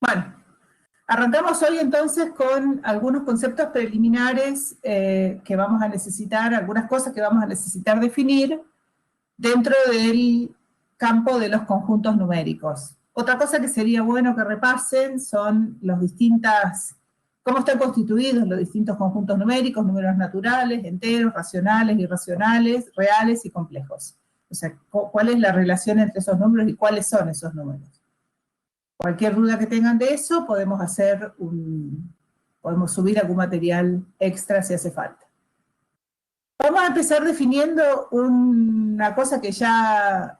Bueno, arrancamos hoy entonces con algunos conceptos preliminares que vamos a necesitar, algunas cosas que vamos a necesitar definir dentro del campo de los conjuntos numéricos. Otra cosa que sería bueno que repasen son cómo están constituidos los distintos conjuntos numéricos, números naturales, enteros, racionales, irracionales, reales y complejos. O sea, cuál es la relación entre esos números y cuáles son esos números. Cualquier duda que tengan de eso, podemos subir algún material extra si hace falta. Vamos a empezar definiendo una cosa que ya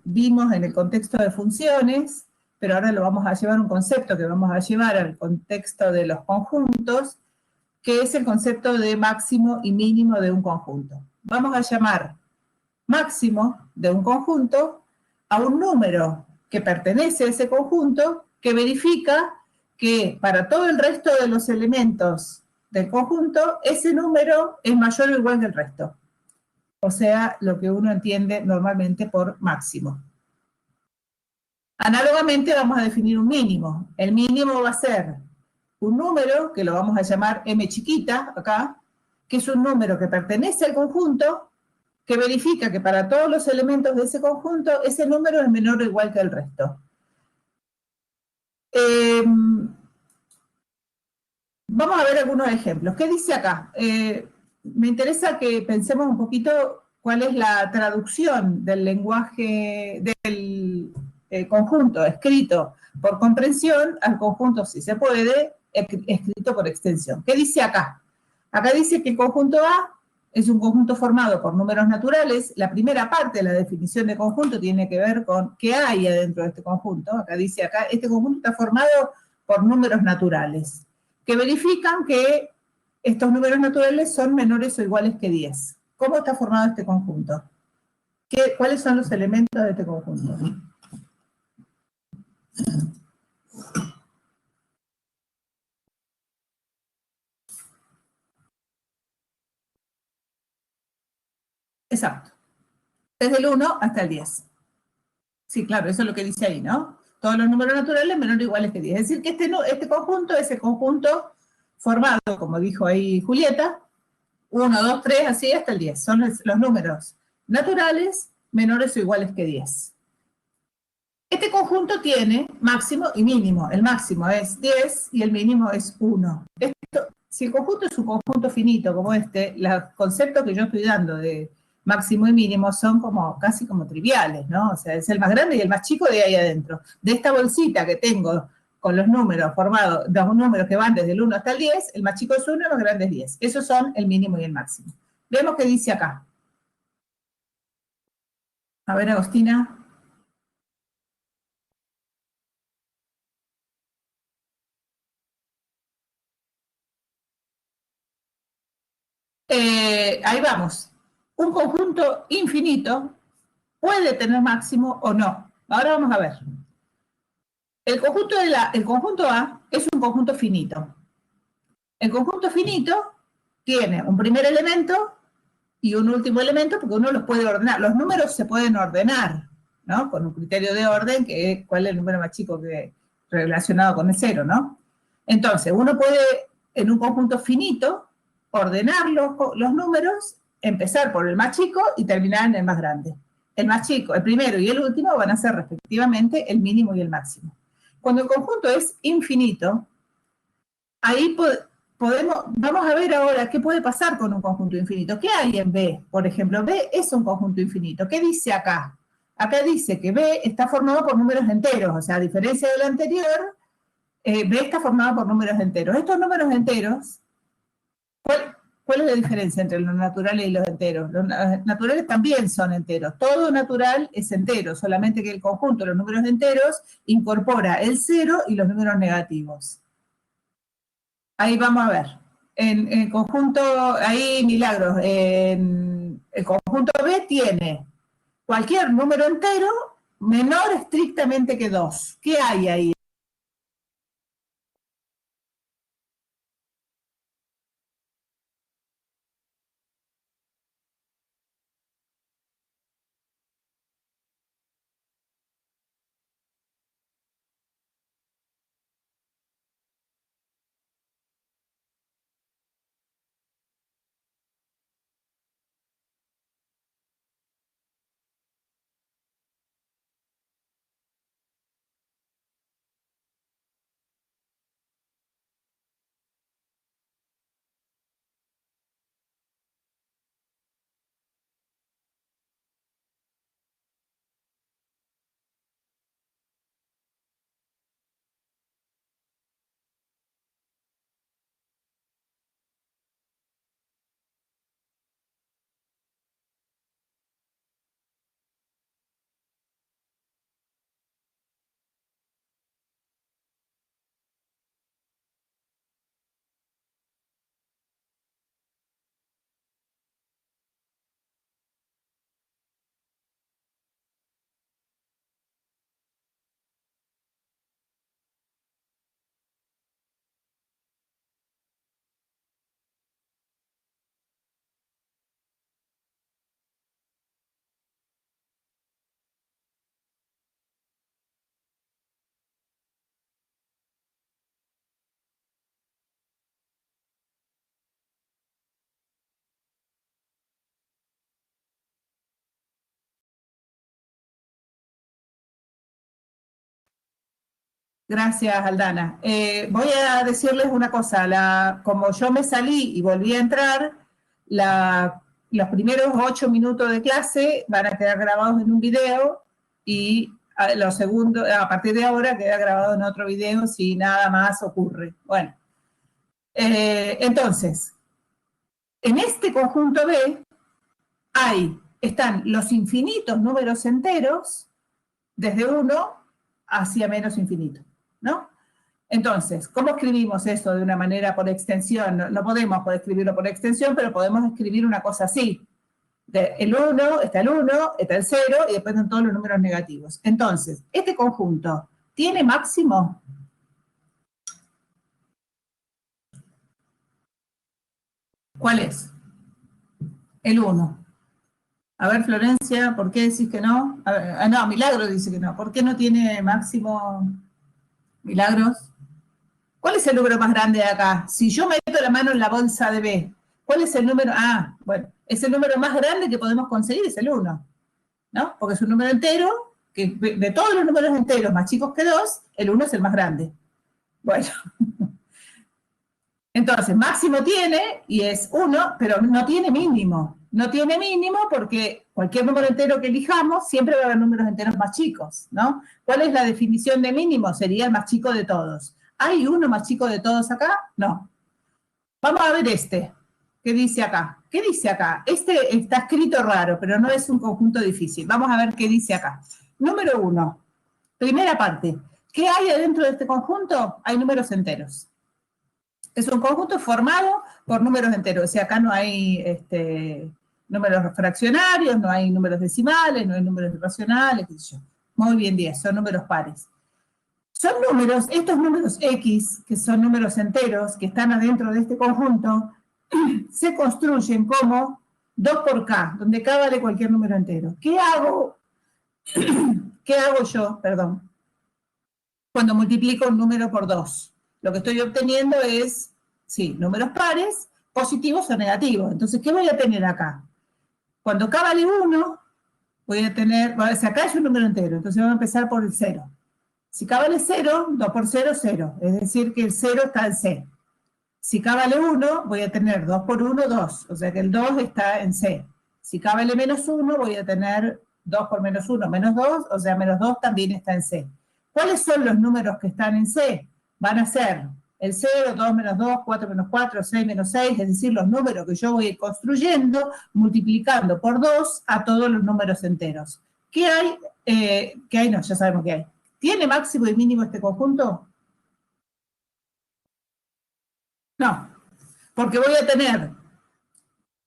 vimos en el contexto de funciones, pero ahora lo vamos a llevar, un concepto que vamos a llevar al contexto de los conjuntos, que es el concepto de máximo y mínimo de un conjunto. Vamos a llamar máximo de un conjunto a un número que pertenece a ese conjunto, que verifica que para todo el resto de los elementos del conjunto, ese número es mayor o igual que el resto. O sea, lo que uno entiende normalmente por máximo. Análogamente vamos a definir un mínimo. El mínimo va a ser un número, que lo vamos a llamar m chiquita, acá, que es un número que pertenece al conjunto, que verifica que para todos los elementos de ese conjunto, ese número es menor o igual que el resto. Vamos a ver algunos ejemplos. ¿Qué dice acá? Me interesa que pensemos un poquito cuál es la traducción del lenguaje del conjunto escrito por comprensión al conjunto, si se puede, escrito por extensión. ¿Qué dice acá? Acá dice que el conjunto A es un conjunto formado por números naturales. La primera parte de la definición de conjunto tiene que ver con qué hay adentro de este conjunto. Acá dice, este conjunto está formado por números naturales, que verifican que estos números naturales son menores o iguales que 10. ¿Cómo está formado este conjunto? ¿Cuáles son los elementos de este conjunto? Exacto. Desde el 1 hasta el 10. Sí, claro, eso es lo que dice ahí, ¿no? Todos los números naturales menores o iguales que 10. Es decir, que este conjunto es el conjunto formado, como dijo ahí Julieta, 1, 2, 3, así hasta el 10. Son los números naturales menores o iguales que 10. Este conjunto tiene máximo y mínimo. El máximo es 10 y el mínimo es 1. Si el conjunto es un conjunto finito como este, los conceptos que yo estoy dando de máximo y mínimo son casi como triviales, ¿no? O sea, es el más grande y el más chico de ahí adentro. De esta bolsita que tengo con los números formados, los números que van desde el 1 hasta el 10, el más chico es 1 y el más grande es 10. Esos son el mínimo y el máximo. Vemos qué dice acá. A ver, Agostina. Ahí vamos. Un conjunto infinito puede tener máximo o no. Ahora vamos a ver. El conjunto A es un conjunto finito. El conjunto finito tiene un primer elemento y un último elemento porque uno los puede ordenar. Los números se pueden ordenar, ¿no? Con un criterio de orden, que es cuál es el número más chico relacionado con el cero, ¿no? Entonces, uno puede, en un conjunto finito, ordenar los números, empezar por el más chico y terminar en el más grande. El más chico, el primero y el último van a ser respectivamente el mínimo y el máximo. Cuando el conjunto es infinito, ahí vamos a ver ahora qué puede pasar con un conjunto infinito. ¿Qué hay en B? Por ejemplo, B es un conjunto infinito. ¿Qué dice acá? Acá dice que B está formado por números enteros, o sea, a diferencia del anterior, B está formado por números enteros. Estos números enteros, ¿cuál es la diferencia entre los naturales y los enteros? Los naturales también son enteros. Todo natural es entero, solamente que el conjunto de los números enteros incorpora el cero y los números negativos. Ahí vamos a ver. En el conjunto, ahí Milagros, en el conjunto B tiene cualquier número entero menor estrictamente que 2. ¿Qué hay ahí? Gracias, Aldana. Voy a decirles una cosa, como yo me salí y volví a entrar, los primeros 8 minutos de clase van a quedar grabados en un video y los segundos, a partir de ahora queda grabado en otro video si nada más ocurre. Bueno, entonces, en este conjunto B están los infinitos números enteros desde 1 hacia menos infinito, ¿no? Entonces, ¿cómo escribimos eso de una manera por extensión? No podemos escribirlo por extensión, pero podemos escribir una cosa así. El 1, está el 1, está el 0, y después están todos los números negativos. Entonces, este conjunto, ¿tiene máximo? ¿Cuál es? El 1. A ver, Florencia, ¿por qué decís que no? A ver, no, Milagro dice que no. ¿Por qué no tiene máximo, Milagros? ¿Cuál es el número más grande de acá? Si yo meto la mano en la bolsa de B, ¿cuál es el número? Ah, bueno, es el número más grande que podemos conseguir, es el 1, ¿no? Porque es un número entero, que de todos los números enteros más chicos que 2, el 1 es el más grande. Bueno, entonces máximo tiene, y es 1, pero no tiene mínimo. No tiene mínimo porque cualquier número entero que elijamos, siempre va a haber números enteros más chicos, ¿no? ¿Cuál es la definición de mínimo? Sería el más chico de todos. ¿Hay uno más chico de todos acá? No. Vamos a ver este. ¿Qué dice acá? ¿Qué dice acá? Este está escrito raro, pero no es un conjunto difícil. Vamos a ver qué dice acá. Número 1. Primera parte. ¿Qué hay adentro de este conjunto? Hay números enteros. Es un conjunto formado por números enteros. O sea, acá no hay números fraccionarios, no hay números decimales, no hay números irracionales, qué sé yo. Muy bien, 10, son números pares. Son números, estos números X, que son números enteros, que están adentro de este conjunto, se construyen como 2 por K, donde K vale cualquier número entero. ¿Qué hago? ¿Qué hago yo, perdón, cuando multiplico un número por 2? Lo que estoy obteniendo es, sí, números pares, positivos o negativos. Entonces, ¿qué voy a tener acá? Cuando K vale 1, voy a tener, si acá es un número entero, entonces voy a empezar por el 0. Si K vale 0, 2 por 0, 0. Es decir, que el 0 está en C. Si K vale 1, voy a tener 2 por 1, 2. O sea que el 2 está en C. Si K vale menos 1, voy a tener 2 por menos 1, menos 2. O sea, menos 2 también está en C. ¿Cuáles son los números que están en C? Van a ser el 0, 2 menos 2, 4 menos 4, 6 menos 6. Es decir, los números que yo voy a ir construyendo, multiplicando por 2 a todos los números enteros. ¿Qué hay? ¿Qué hay? No, ya sabemos qué hay. ¿Tiene máximo y mínimo este conjunto? No, porque voy a tener,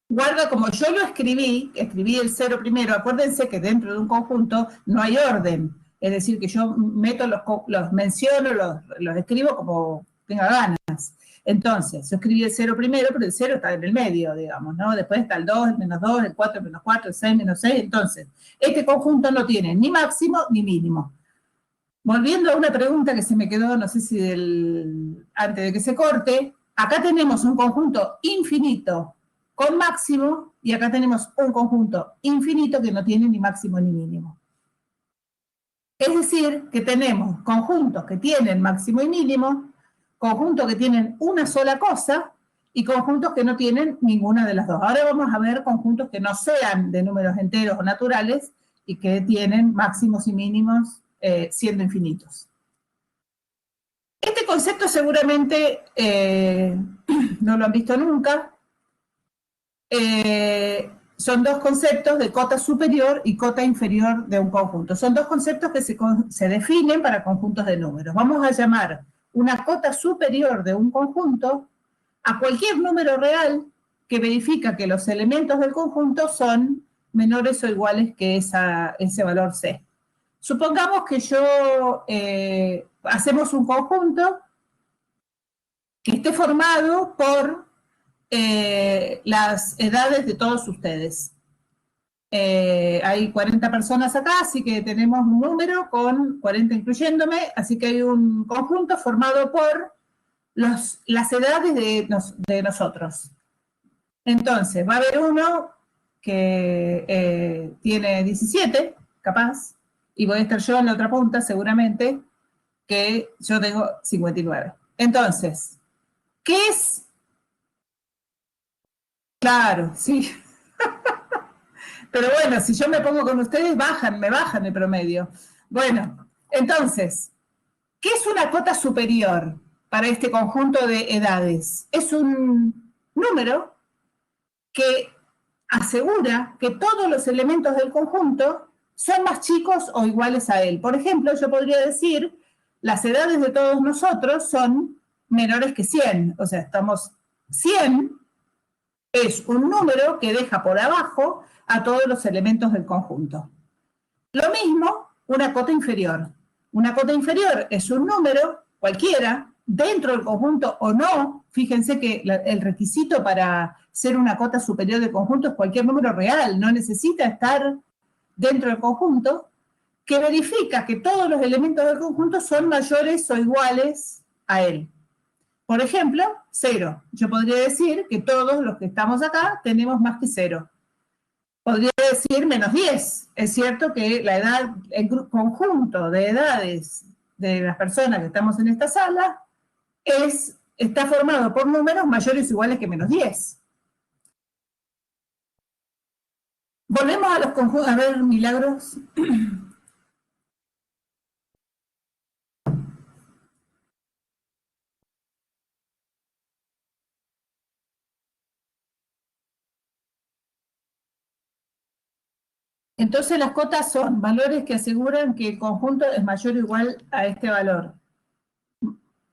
guarda como yo lo escribí el 0 primero, acuérdense que dentro de un conjunto no hay orden, es decir, que yo meto los menciono, los escribo como tenga ganas. Entonces, yo escribí el 0 primero, pero el 0 está en el medio, digamos, ¿no? Después está el 2, el menos 2, el 4, menos 4, el 6, menos 6. Entonces, este conjunto no tiene ni máximo ni mínimo. Volviendo a una pregunta que se me quedó, no sé si antes de que se corte, acá tenemos un conjunto infinito con máximo y acá tenemos un conjunto infinito que no tiene ni máximo ni mínimo. Es decir, que tenemos conjuntos que tienen máximo y mínimo, conjuntos que tienen una sola cosa y conjuntos que no tienen ninguna de las dos. Ahora vamos a ver conjuntos que no sean de números enteros o naturales y que tienen máximos y mínimos siendo infinitos. Este concepto seguramente no lo han visto nunca. Son dos conceptos de cota superior y cota inferior de un conjunto. Son dos conceptos que se definen para conjuntos de números. Vamos a llamar una cota superior de un conjunto a cualquier número real que verifica que los elementos del conjunto son menores o iguales que ese valor C. Supongamos que hacemos un conjunto que esté formado por las edades de todos ustedes. Hay 40 personas acá, así que tenemos un número con 40 incluyéndome, así que hay un conjunto formado por las edades de nosotros. Entonces, va a haber uno que tiene 17, capaz, y voy a estar yo en la otra punta seguramente, que yo tengo 59. Entonces, ¿qué es? Claro, sí. Pero bueno, si yo me pongo con ustedes, me bajan el promedio. Bueno, entonces, ¿qué es una cota superior para este conjunto de edades? Es un número que asegura que todos los elementos del conjunto son más chicos o iguales a él. Por ejemplo, yo podría decir, las edades de todos nosotros son menores que 100, o sea, estamos 100 es un número que deja por abajo a todos los elementos del conjunto. Lo mismo, una cota inferior. Una cota inferior es un número cualquiera, dentro del conjunto o no. Fíjense que el requisito para ser una cota superior del conjunto es cualquier número real, no necesita estar dentro del conjunto, que verifica que todos los elementos del conjunto son mayores o iguales a él. Por ejemplo, 0. Yo podría decir que todos los que estamos acá tenemos más que 0. Podría decir menos 10. Es cierto que la edad, el conjunto de edades de las personas que estamos en esta sala está formado por números mayores o iguales que menos 10. Volvemos a los conjuntos. A ver, Milagros. Entonces las cotas son valores que aseguran que el conjunto es mayor o igual a este valor.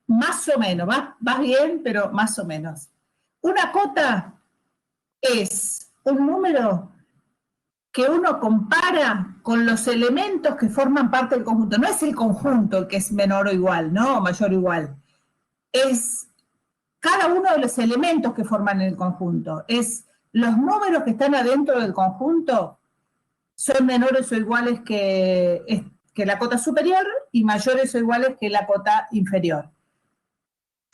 Más o menos, vas bien, pero más o menos. Una cota es un número que uno compara con los elementos que forman parte del conjunto. No es el conjunto el que es menor o igual, ¿no? O mayor o igual. Es cada uno de los elementos que forman el conjunto. Es los números que están adentro del conjunto son menores o iguales que la cota superior y mayores o iguales que la cota inferior.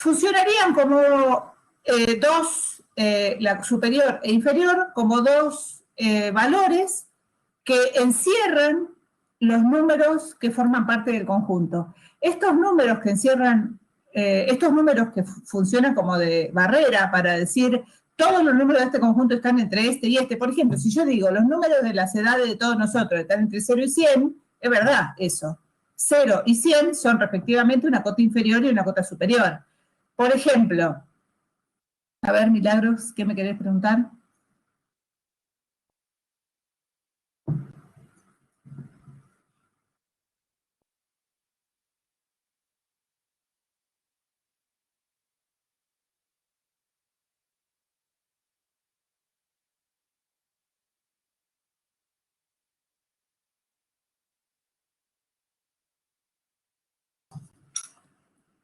Funcionarían como dos, la superior e inferior, como dos valores que encierran los números que forman parte del conjunto. Estos números que encierran, estos números que funcionan como de barrera para decir todos los números de este conjunto están entre este y este. Por ejemplo, si yo digo los números de las edades de todos nosotros están entre 0 y 100, es verdad eso. 0 y 100 son respectivamente una cota inferior y una cota superior. Por ejemplo, a ver, Milagros, ¿qué me querés preguntar?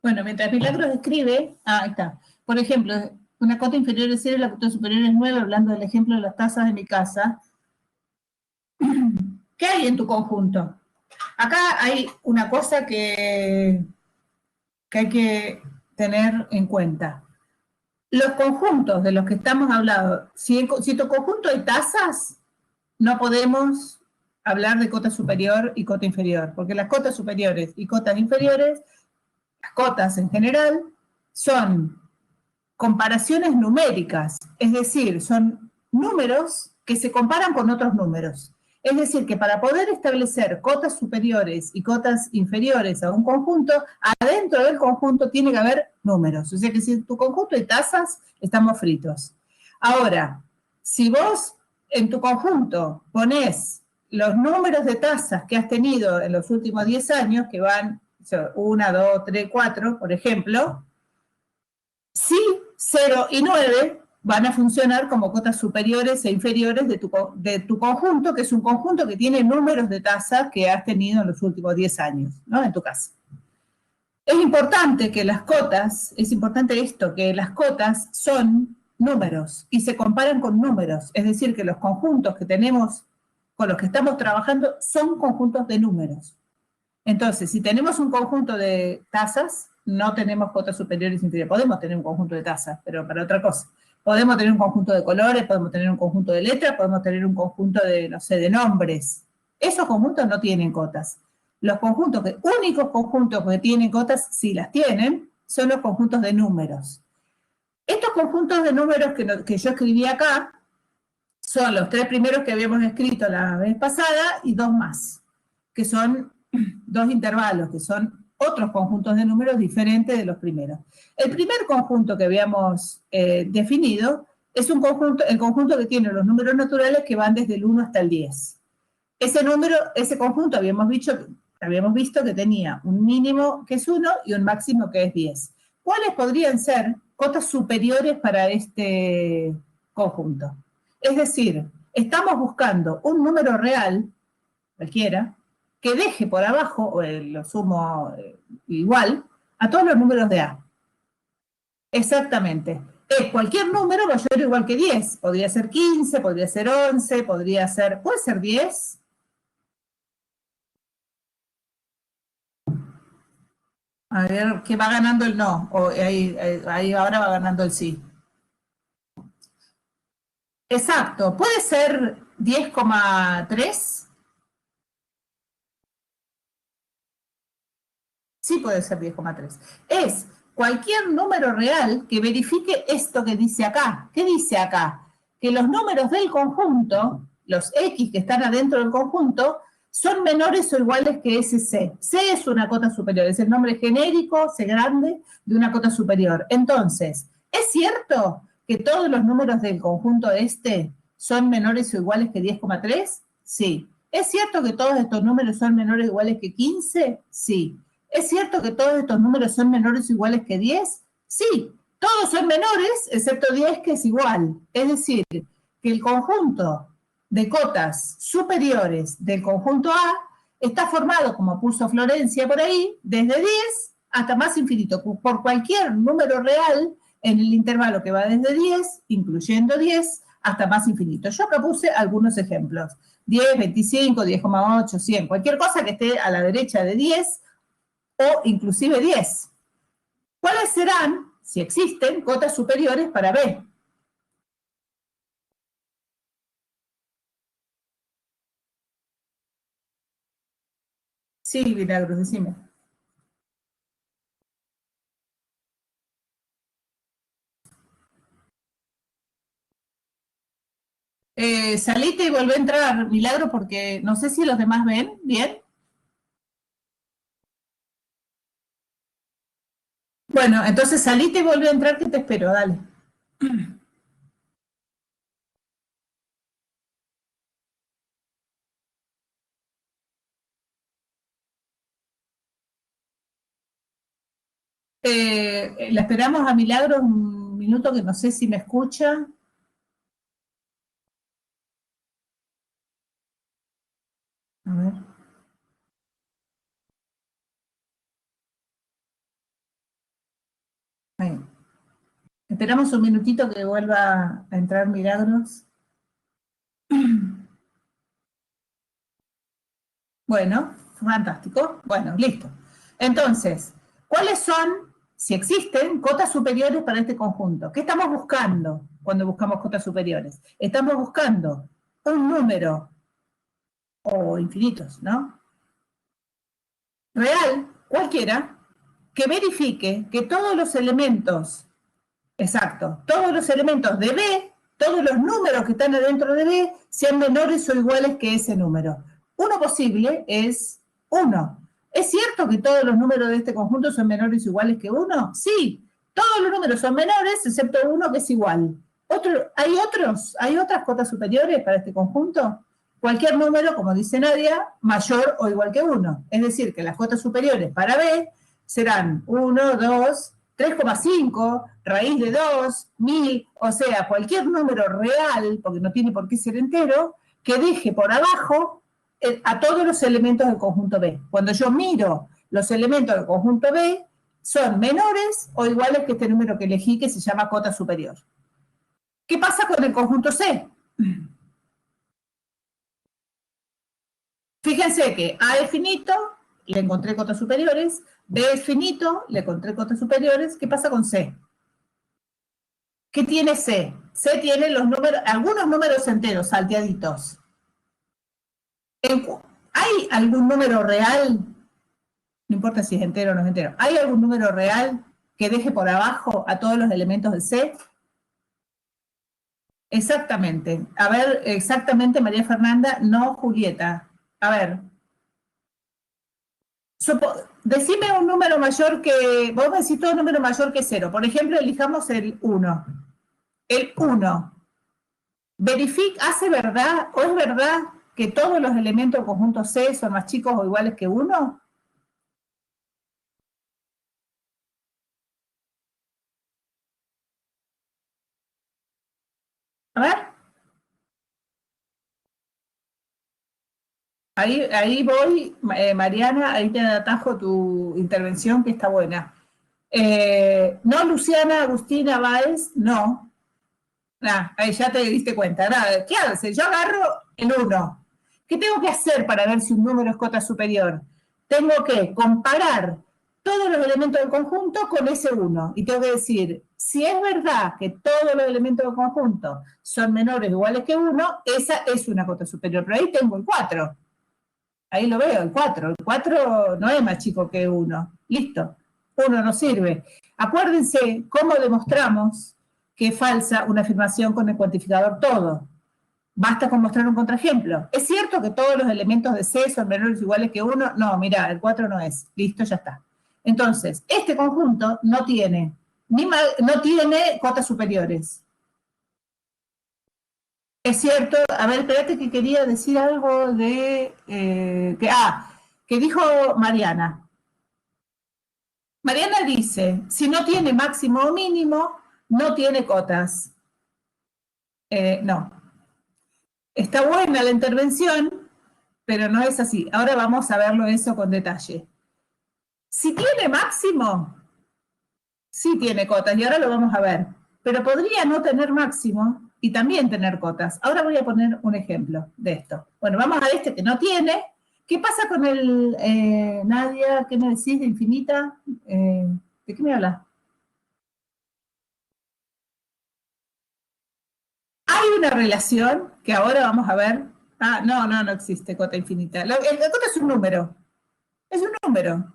Bueno, mientras Milagros escribe, ahí está. Por ejemplo, una cota inferior es 0 y la cota superior es 9, hablando del ejemplo de las tazas de mi casa. ¿Qué hay en tu conjunto? Acá hay una cosa que hay que tener en cuenta. Los conjuntos de los que estamos hablando, si tu conjunto hay tazas, no podemos hablar de cota superior y cota inferior, porque las cotas superiores y cotas inferiores, las cotas en general, son comparaciones numéricas, es decir, son números que se comparan con otros números. Es decir, que para poder establecer cotas superiores y cotas inferiores a un conjunto, adentro del conjunto tiene que haber números. O sea que si en tu conjunto hay tazas, estamos fritos. Ahora, si vos en tu conjunto ponés los números de tazas que has tenido en los últimos 10 años, que van 1, 2, 3, 4, por ejemplo, sí, 0 y 9 van a funcionar como cotas superiores e inferiores de tu conjunto, que es un conjunto que tiene números de tasa que has tenido en los últimos 10 años, ¿no? En tu casa. Es importante que las cotas, es importante esto, que las cotas son números y se comparan con números, es decir, que los conjuntos que tenemos, con los que estamos trabajando, son conjuntos de números. Entonces, si tenemos un conjunto de tasas, no tenemos cotas superiores e inferiores. Podemos tener un conjunto de tasas, pero para otra cosa. Podemos tener un conjunto de colores, podemos tener un conjunto de letras, podemos tener un conjunto de, no sé, de nombres. Esos conjuntos no tienen cotas. Los conjuntos, únicos conjuntos que tienen cotas, si las tienen, son los conjuntos de números. Estos conjuntos de números que yo escribí acá son los 3 primeros que habíamos escrito la vez pasada y 2 más, que son 2 intervalos, que son otros conjuntos de números diferentes de los primeros. El primer conjunto que habíamos definido es el conjunto que tiene los números naturales que van desde el 1 hasta el 10. Ese conjunto habíamos visto que tenía un mínimo que es 1 y un máximo que es 10. ¿Cuáles podrían ser cotas superiores para este conjunto? Es decir, estamos buscando un número real, cualquiera, que deje por abajo, lo sumo igual, a todos los números de A. Exactamente. Es cualquier número mayor o igual que 10. Podría ser 15, podría ser 11, puede ser 10. A ver, que va ganando el no, o ahí ahora va ganando el sí. Exacto, puede ser 10,3. Sí puede ser 10,3. Es cualquier número real que verifique esto que dice acá. ¿Qué dice acá? Que los números del conjunto, los X que están adentro del conjunto, son menores o iguales que ese C. C es una cota superior, es el nombre genérico, C grande, de una cota superior. Entonces, ¿es cierto que todos los números del conjunto este son menores o iguales que 10,3? Sí. ¿Es cierto que todos estos números son menores o iguales que 15? Sí. ¿Es cierto que todos estos números son menores o iguales que 10? Sí, todos son menores, excepto 10 que es igual. Es decir, que el conjunto de cotas superiores del conjunto A está formado, como puso Florencia por ahí, desde 10 hasta más infinito, por cualquier número real en el intervalo que va desde 10, incluyendo 10, hasta más infinito. Yo acá puse algunos ejemplos. 10, 25, 10,8, 100, cualquier cosa que esté a la derecha de 10, o inclusive 10. ¿Cuáles serán, si existen, cotas superiores para B? Sí, Milagros, decime. Salite y volvé a entrar, Milagro, porque no sé si los demás ven bien. Bueno, entonces salite y volvé a entrar que te espero, dale. La esperamos a Milagros un minuto que no sé si me escucha. A ver. Ahí. Esperamos un minutito que vuelva a entrar Milagros. Bueno, fantástico. Bueno, listo. Entonces, ¿cuáles son, si existen, cotas superiores para este conjunto? ¿Qué estamos buscando cuando buscamos cotas superiores? Estamos buscando un número, o infinitos, ¿no? Real, cualquiera, que verifique que todos los elementos, exacto, todos los elementos de B, todos los números que están adentro de B, sean menores o iguales que ese número. Uno posible es 1. ¿Es cierto que todos los números de este conjunto son menores o iguales que 1? Sí, todos los números son menores, excepto uno que es igual. ¿Hay otras cotas superiores para este conjunto? Cualquier número, como dice Nadia, mayor o igual que 1. Es decir, que las cotas superiores para B serán 1, 2, 3,5, raíz de 2, 1000, o sea, cualquier número real, porque no tiene por qué ser entero, que deje por abajo a todos los elementos del conjunto B. Cuando yo miro los elementos del conjunto B, son menores o iguales que este número que elegí, que se llama cota superior. ¿Qué pasa con el conjunto C? Fíjense que A es finito, le encontré cotas superiores, B es finito, le encontré cotas superiores. ¿Qué pasa con C? ¿Qué tiene C? C tiene algunos números enteros, salteaditos. ¿Hay algún número real no importa si es entero o no es entero. ¿Hay algún número real que deje por abajo a todos los elementos de C? Exactamente. A ver, exactamente, María Fernanda, no Julieta. A ver, decime un número mayor que, vos me decís todo número mayor que 0. Por ejemplo, elijamos el 1. El 1. ¿Hace verdad o es verdad que todos los elementos del conjunto C son más chicos o iguales que 1? A ver. Ahí voy, Mariana, ahí te atajo tu intervención que está buena. No, Luciana, Agustina, Báez, no. Ahí ya te diste cuenta. ¿Qué hace? Yo agarro el 1. ¿Qué tengo que hacer para ver si un número es cota superior? Tengo que comparar todos los elementos del conjunto con ese 1. Y tengo que decir, si es verdad que todos los elementos del conjunto son menores o iguales que 1, esa es una cota superior. Pero ahí tengo el 4. Ahí lo veo, el 4. El 4 no es más chico que 1. Listo. 1 no sirve. Acuérdense cómo demostramos que es falsa una afirmación con el cuantificador todo. Basta con mostrar un contraejemplo. ¿Es cierto que todos los elementos de C son menores o iguales que 1? No, mira, el 4 no es. Listo, ya está. Entonces, este conjunto no tiene cotas superiores. Es cierto, a ver, espérate que quería decir algo de... que dijo Mariana. Mariana dice, si no tiene máximo o mínimo, no tiene cotas. No. Está buena la intervención, pero no es así. Ahora vamos a verlo eso con detalle. Si tiene máximo, sí tiene cotas, y ahora lo vamos a ver. Pero podría no tener máximo y también tener cotas. Ahora voy a poner un ejemplo de esto. Bueno, vamos a este que no tiene. ¿Qué pasa con el, Nadia, qué me decís de infinita? ¿De qué me hablas? Hay una relación que ahora vamos a ver. No existe cota infinita. La cota es un número. Es un número.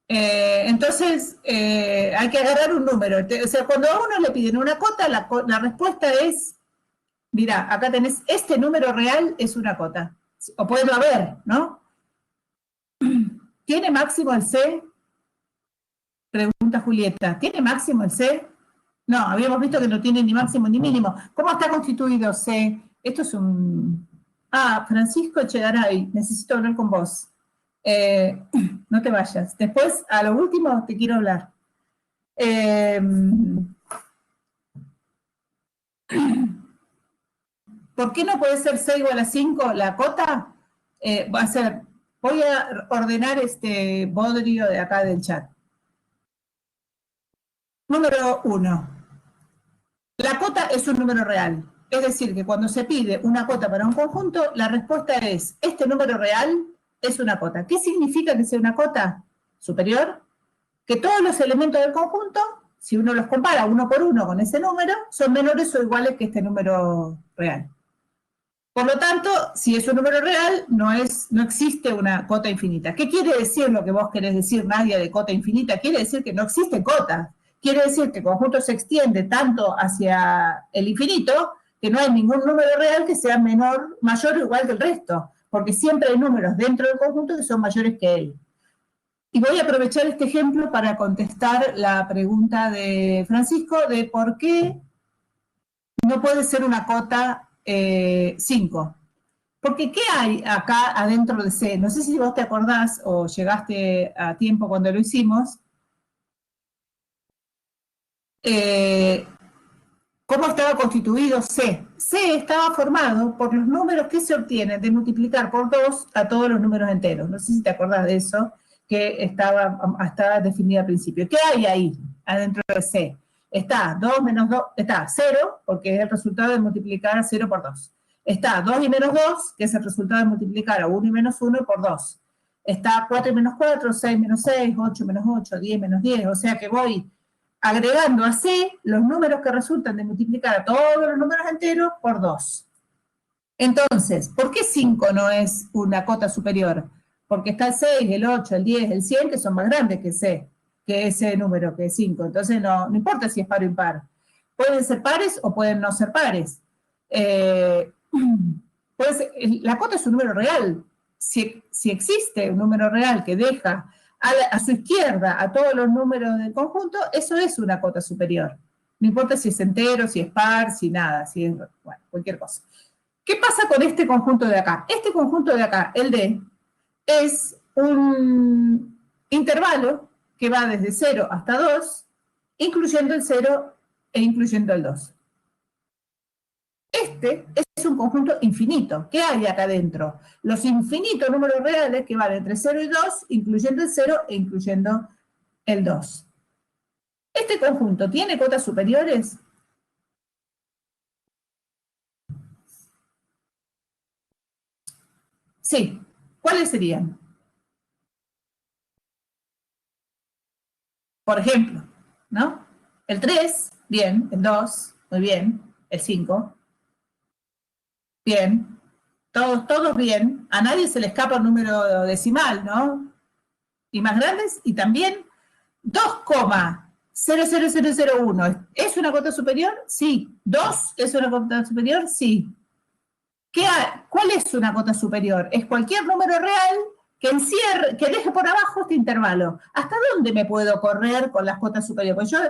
Entonces, hay que agarrar un número. O sea, cuando a uno le piden una cota, la respuesta es, mira, acá tenés, este número real es una cota. O puede no haber, ¿no? ¿Tiene máximo el C? Pregunta Julieta. ¿Tiene máximo el C? No, habíamos visto que no tiene ni máximo ni mínimo. ¿Cómo está constituido C? Esto es un... Francisco Echegaray, necesito hablar con vos. No te vayas. Después, a lo último, te quiero hablar. ¿Por qué no puede ser C igual a 5 la cota? Va a ser, voy a ordenar este bodrio de acá del chat. Número 1. La cota es un número real. Es decir, que cuando se pide una cota para un conjunto, la respuesta es, este número real es una cota. ¿Qué significa que sea una cota superior? Que todos los elementos del conjunto, si uno los compara uno por uno con ese número, son menores o iguales que este número real. Por lo tanto, si es un número real, no existe una cota infinita. ¿Qué quiere decir lo que vos querés decir, Nadia, de cota infinita? Quiere decir que no existe cota. Quiere decir que el conjunto se extiende tanto hacia el infinito que no hay ningún número real que sea mayor o igual que el resto, porque siempre hay números dentro del conjunto que son mayores que él. Y voy a aprovechar este ejemplo para contestar la pregunta de Francisco de por qué no puede ser una cota 5. Porque ¿qué hay acá adentro de C? No sé si vos te acordás o llegaste a tiempo cuando lo hicimos. ¿Cómo estaba constituido C? C estaba formado por los números que se obtienen de multiplicar por 2 a todos los números enteros. No sé si te acordás de eso, que estaba definido al principio. ¿Qué hay ahí adentro de C? Está 2 menos 2, está 0, porque es el resultado de multiplicar a 0 por 2. Está 2 y menos 2, que es el resultado de multiplicar a 1 y menos 1 por 2. Está 4 y menos 4, 6 menos 6, 8 menos 8, 10 menos 10. O sea que voy agregando a C los números que resultan de multiplicar a todos los números enteros por 2. Entonces, ¿por qué 5 no es una cota superior? porque está el 6, el 8, el 10, el 100, que son más grandes que C, que ese número, que es 5. Entonces no importa si es par o impar. Pueden ser pares o pueden no ser pares. Pues la cota es un número real. Si existe un número real que deja a su izquierda a todos los números del conjunto, eso es una cota superior. No importa si es entero, si es par, si nada, si es, bueno, cualquier cosa. ¿Qué pasa con este conjunto de acá? Este conjunto de acá, el D, es un intervalo que va desde 0 hasta 2, incluyendo el 0 e incluyendo el 2. Este es un conjunto infinito. ¿Qué hay acá adentro? Los infinitos números reales que van entre 0 y 2, incluyendo el 0 e incluyendo el 2. ¿Este conjunto tiene cotas superiores? Sí. ¿Cuáles serían? Por ejemplo, ¿no? El 3, bien. El 2, muy bien. El 5, bien. Todos bien. A nadie se le escapa un número decimal, ¿no? Y más grandes. Y también 2,00001. ¿Es una cota superior? Sí. 2 es una cota superior, sí. ¿Cuál es una cota superior? Es cualquier número real que que deje por abajo este intervalo. ¿Hasta dónde me puedo correr con las cotas superiores? Pues yo,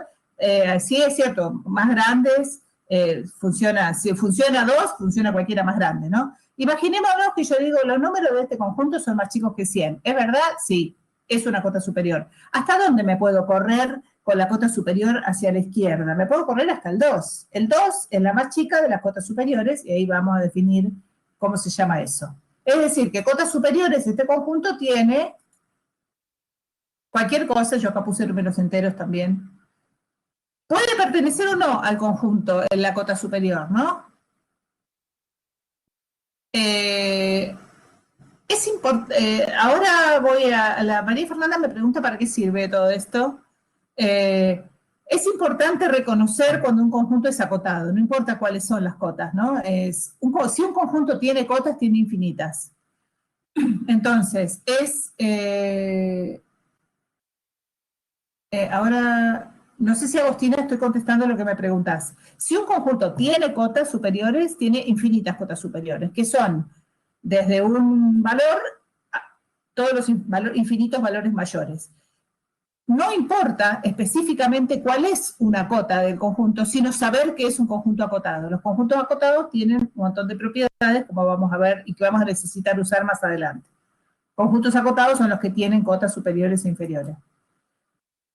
sí es cierto, más grandes, si funciona 2, funciona cualquiera más grande, ¿no? Imaginémonos que yo digo, los números de este conjunto son más chicos que 100. ¿Es verdad? Sí, es una cota superior. ¿Hasta dónde me puedo correr con la cota superior hacia la izquierda? Me puedo correr hasta el 2. El 2 es la más chica de las cotas superiores y ahí vamos a definir cómo se llama eso. Es decir, que cotas superiores este conjunto tiene cualquier cosa, yo acá puse números enteros también. Puede pertenecer o no al conjunto en la cota superior, ¿no? Ahora voy la María Fernanda me pregunta para qué sirve todo esto. Es importante reconocer cuando un conjunto es acotado, no importa cuáles son las cotas, ¿no? Si un conjunto tiene cotas, tiene infinitas. Entonces, ahora, no sé si Agostina estoy contestando lo que me preguntas. Si un conjunto tiene cotas superiores, tiene infinitas cotas superiores, que son desde un valor a todos los infinitos valores mayores. No importa específicamente cuál es una cota del conjunto, sino saber que es un conjunto acotado. Los conjuntos acotados tienen un montón de propiedades, como vamos a ver, y que vamos a necesitar usar más adelante. Conjuntos acotados son los que tienen cotas superiores e inferiores.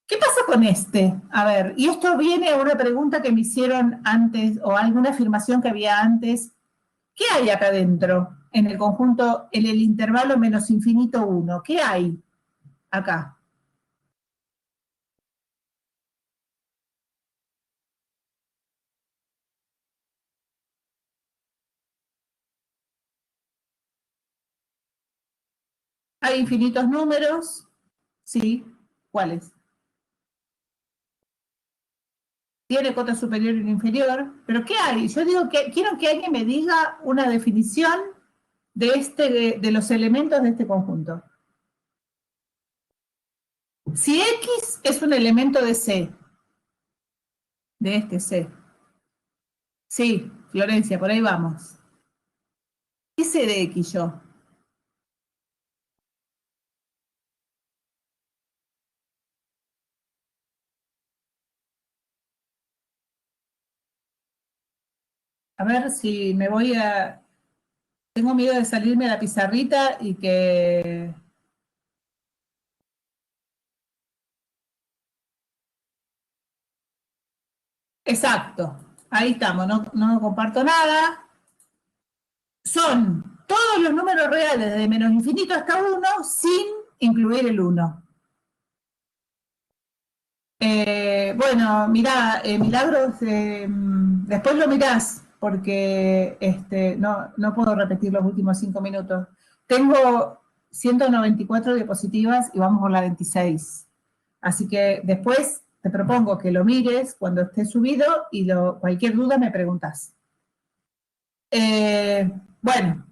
¿Qué pasa con este? A ver, y esto viene a una pregunta que me hicieron antes, o alguna afirmación que había antes. ¿Qué hay acá adentro? En el conjunto, en el intervalo menos infinito 1. ¿Qué hay acá? ¿Hay infinitos números? Sí. ¿Cuáles? Tiene cota superior y inferior. ¿Pero qué hay? Yo digo que quiero que alguien me diga una definición de los elementos de este conjunto. Si X es un elemento de C, de este C. Sí, Florencia, por ahí vamos. ¿Qué sé de X yo? A ver si me voy a... Tengo miedo de salirme a la pizarrita y que... Exacto, ahí estamos, no comparto nada. Son todos los números reales de menos infinito hasta 1 sin incluir el 1. Bueno, mirá, Milagros, después lo mirás, porque no puedo repetir los últimos 5 minutos. Tengo 194 diapositivas y vamos por la 26. Así que después te propongo que lo mires cuando esté subido y cualquier duda me preguntas. Bueno,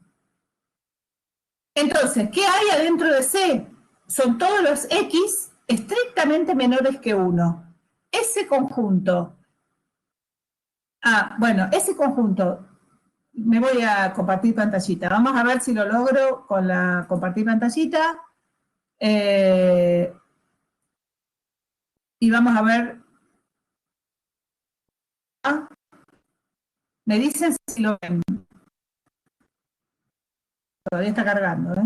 Entonces, ¿qué hay adentro de C? Son todos los X estrictamente menores que 1. Ese conjunto, bueno, ese conjunto, me voy a compartir pantallita. Vamos a ver si lo logro con la compartir pantallita. Y vamos a ver. Me dicen si lo ven. Todavía está cargando, ¿eh?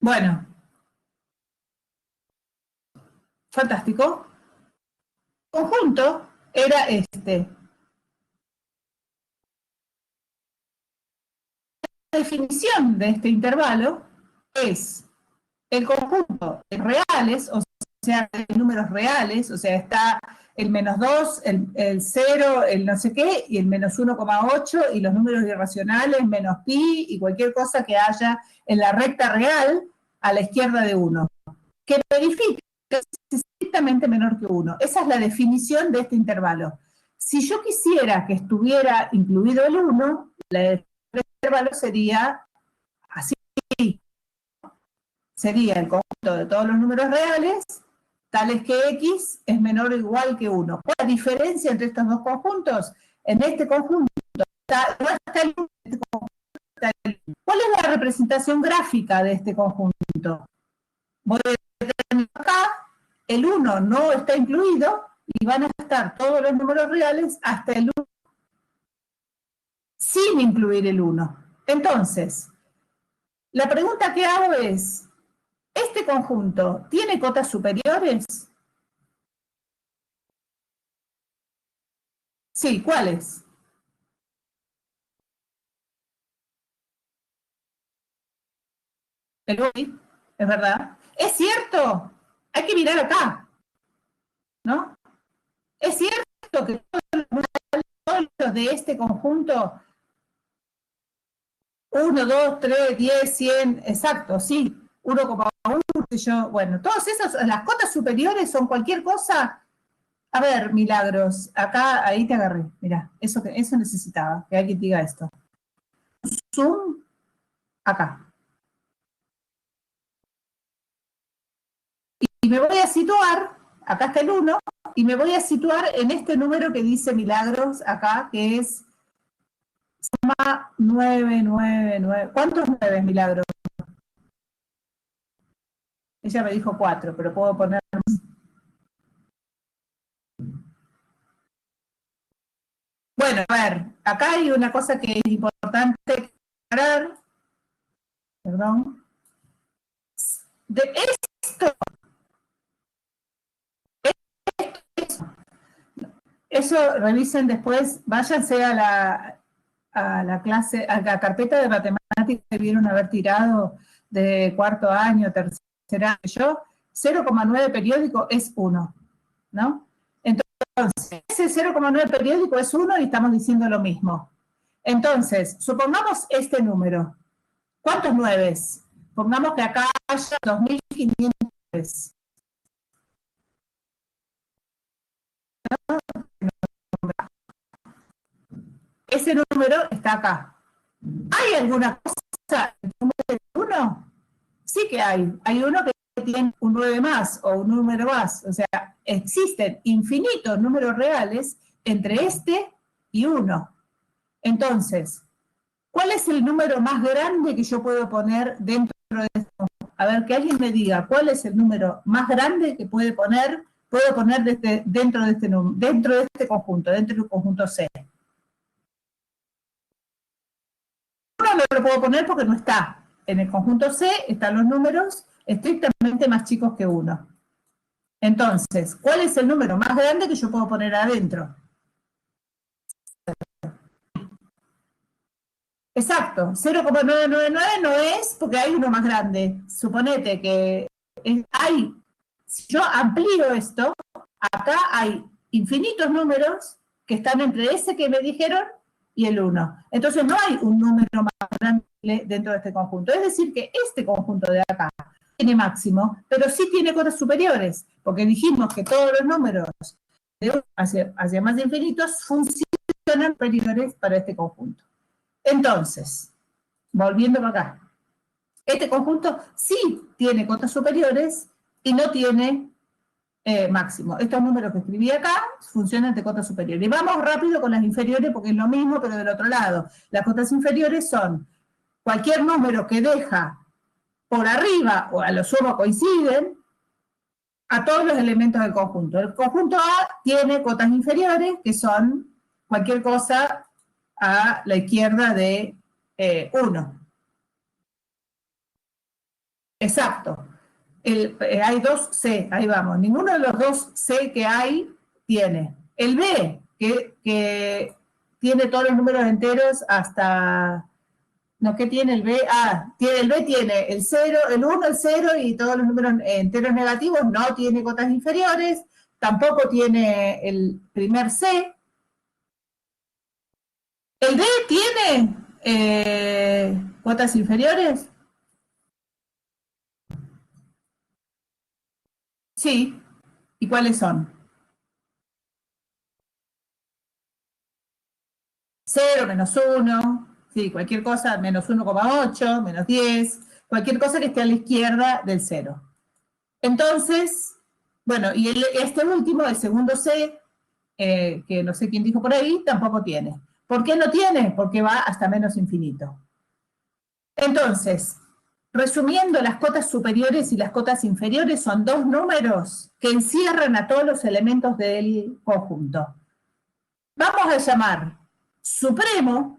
Bueno. Fantástico. El conjunto era este. La definición de este intervalo es el conjunto de reales, o sea, de números reales, o sea, está el -2, el 0, el no sé qué, y el -1,8, y los números irracionales, menos pi, y cualquier cosa que haya en la recta real a la izquierda de 1, que verifica que es estrictamente menor que 1. Esa es la definición de este intervalo. Si yo quisiera que estuviera incluido el 1, la definición del intervalo sería así. Sería el conjunto de todos los números reales, tales que x es menor o igual que 1. ¿Cuál es la diferencia entre estos dos conjuntos? En este conjunto está el 1, en este conjunto está el 1. ¿Cuál es la representación gráfica de este conjunto? Voy a tener acá, el 1 no está incluido, y van a estar todos los números reales hasta el 1, sin incluir el 1. Entonces, la pregunta que hago es, ¿este conjunto tiene cotas superiores? Sí, ¿cuáles? El UI, es verdad. Es cierto, hay que mirar acá, ¿no? Es cierto que todos los de este conjunto, 1, 2, 3, 10, 100, exacto, sí, 1,1, bueno, todas esas, las cotas superiores son cualquier cosa. A ver, Milagros, acá, ahí te agarré, mirá, eso necesitaba, que alguien diga esto. Zoom, acá. Y me voy a situar, acá está el 1, y me voy a situar en este número que dice Milagros acá, que es 999. ¿Cuántos 9, Milagros? Ella me dijo 4, pero puedo poner más. Bueno, a ver, acá hay una cosa que es importante aclarar. Perdón. De esto, eso revisen después, váyanse a la clase, a la carpeta de matemáticas que vieron haber tirado de cuarto año, tercer año. Yo, 0,9 periódico es 1, ¿no? Entonces, ese 0,9 periódico es 1 y estamos diciendo lo mismo. Entonces, supongamos este número. ¿Cuántos 9? Pongamos que acá haya 2.500. Ese número está acá. ¿Hay alguna cosa en el número 1? Sí que hay. Hay uno que tiene un 9 más o un número más. O sea, existen infinitos números reales entre este y 1. Entonces, ¿cuál es el número más grande que yo puedo poner dentro de esto? A ver, que alguien me diga, ¿cuál es el número más grande que puedo poner dentro de este conjunto, dentro del conjunto C? Uno no lo puedo poner porque no está. En el conjunto C están los números estrictamente más chicos que 1. Entonces, ¿cuál es el número más grande que yo puedo poner adentro? Exacto, 0,999 no es porque hay uno más grande. Suponete que si yo amplío esto, acá hay infinitos números que están entre ese que me dijeron y el 1. Entonces no hay un número más grande dentro de este conjunto. Es decir, que este conjunto de acá tiene máximo, pero sí tiene cotas superiores, porque dijimos que todos los números hacia más infinitos, funcionan superiores para este conjunto. Entonces, volviendo para acá, este conjunto sí tiene cotas superiores y no tiene máximo. Estos números que escribí acá funcionan de cotas superiores. Y vamos rápido con las inferiores porque es lo mismo, pero del otro lado. Las cotas inferiores son cualquier número que deja por arriba o a lo sumo coinciden a todos los elementos del conjunto. El conjunto A tiene cotas inferiores, que son cualquier cosa a la izquierda de 1. Exacto. Hay dos C, ahí vamos. Ninguno de los dos C que hay tiene. El B, que tiene todos los números enteros hasta... No, ¿qué tiene el B? El B tiene el 0, el 1, el 0 y todos los números enteros negativos. No tiene cotas inferiores. Tampoco tiene el primer C. ¿El D tiene cotas inferiores? Sí. ¿Y cuáles son? 0, menos 1, sí, cualquier cosa, menos 1,8, menos 10, cualquier cosa que esté a la izquierda del 0. Entonces, bueno, y este último, el segundo C, que no sé quién dijo por ahí, tampoco tiene. ¿Por qué no tiene? Porque va hasta menos infinito. Entonces, resumiendo, las cotas superiores y las cotas inferiores son dos números que encierran a todos los elementos del conjunto. Vamos a llamar supremo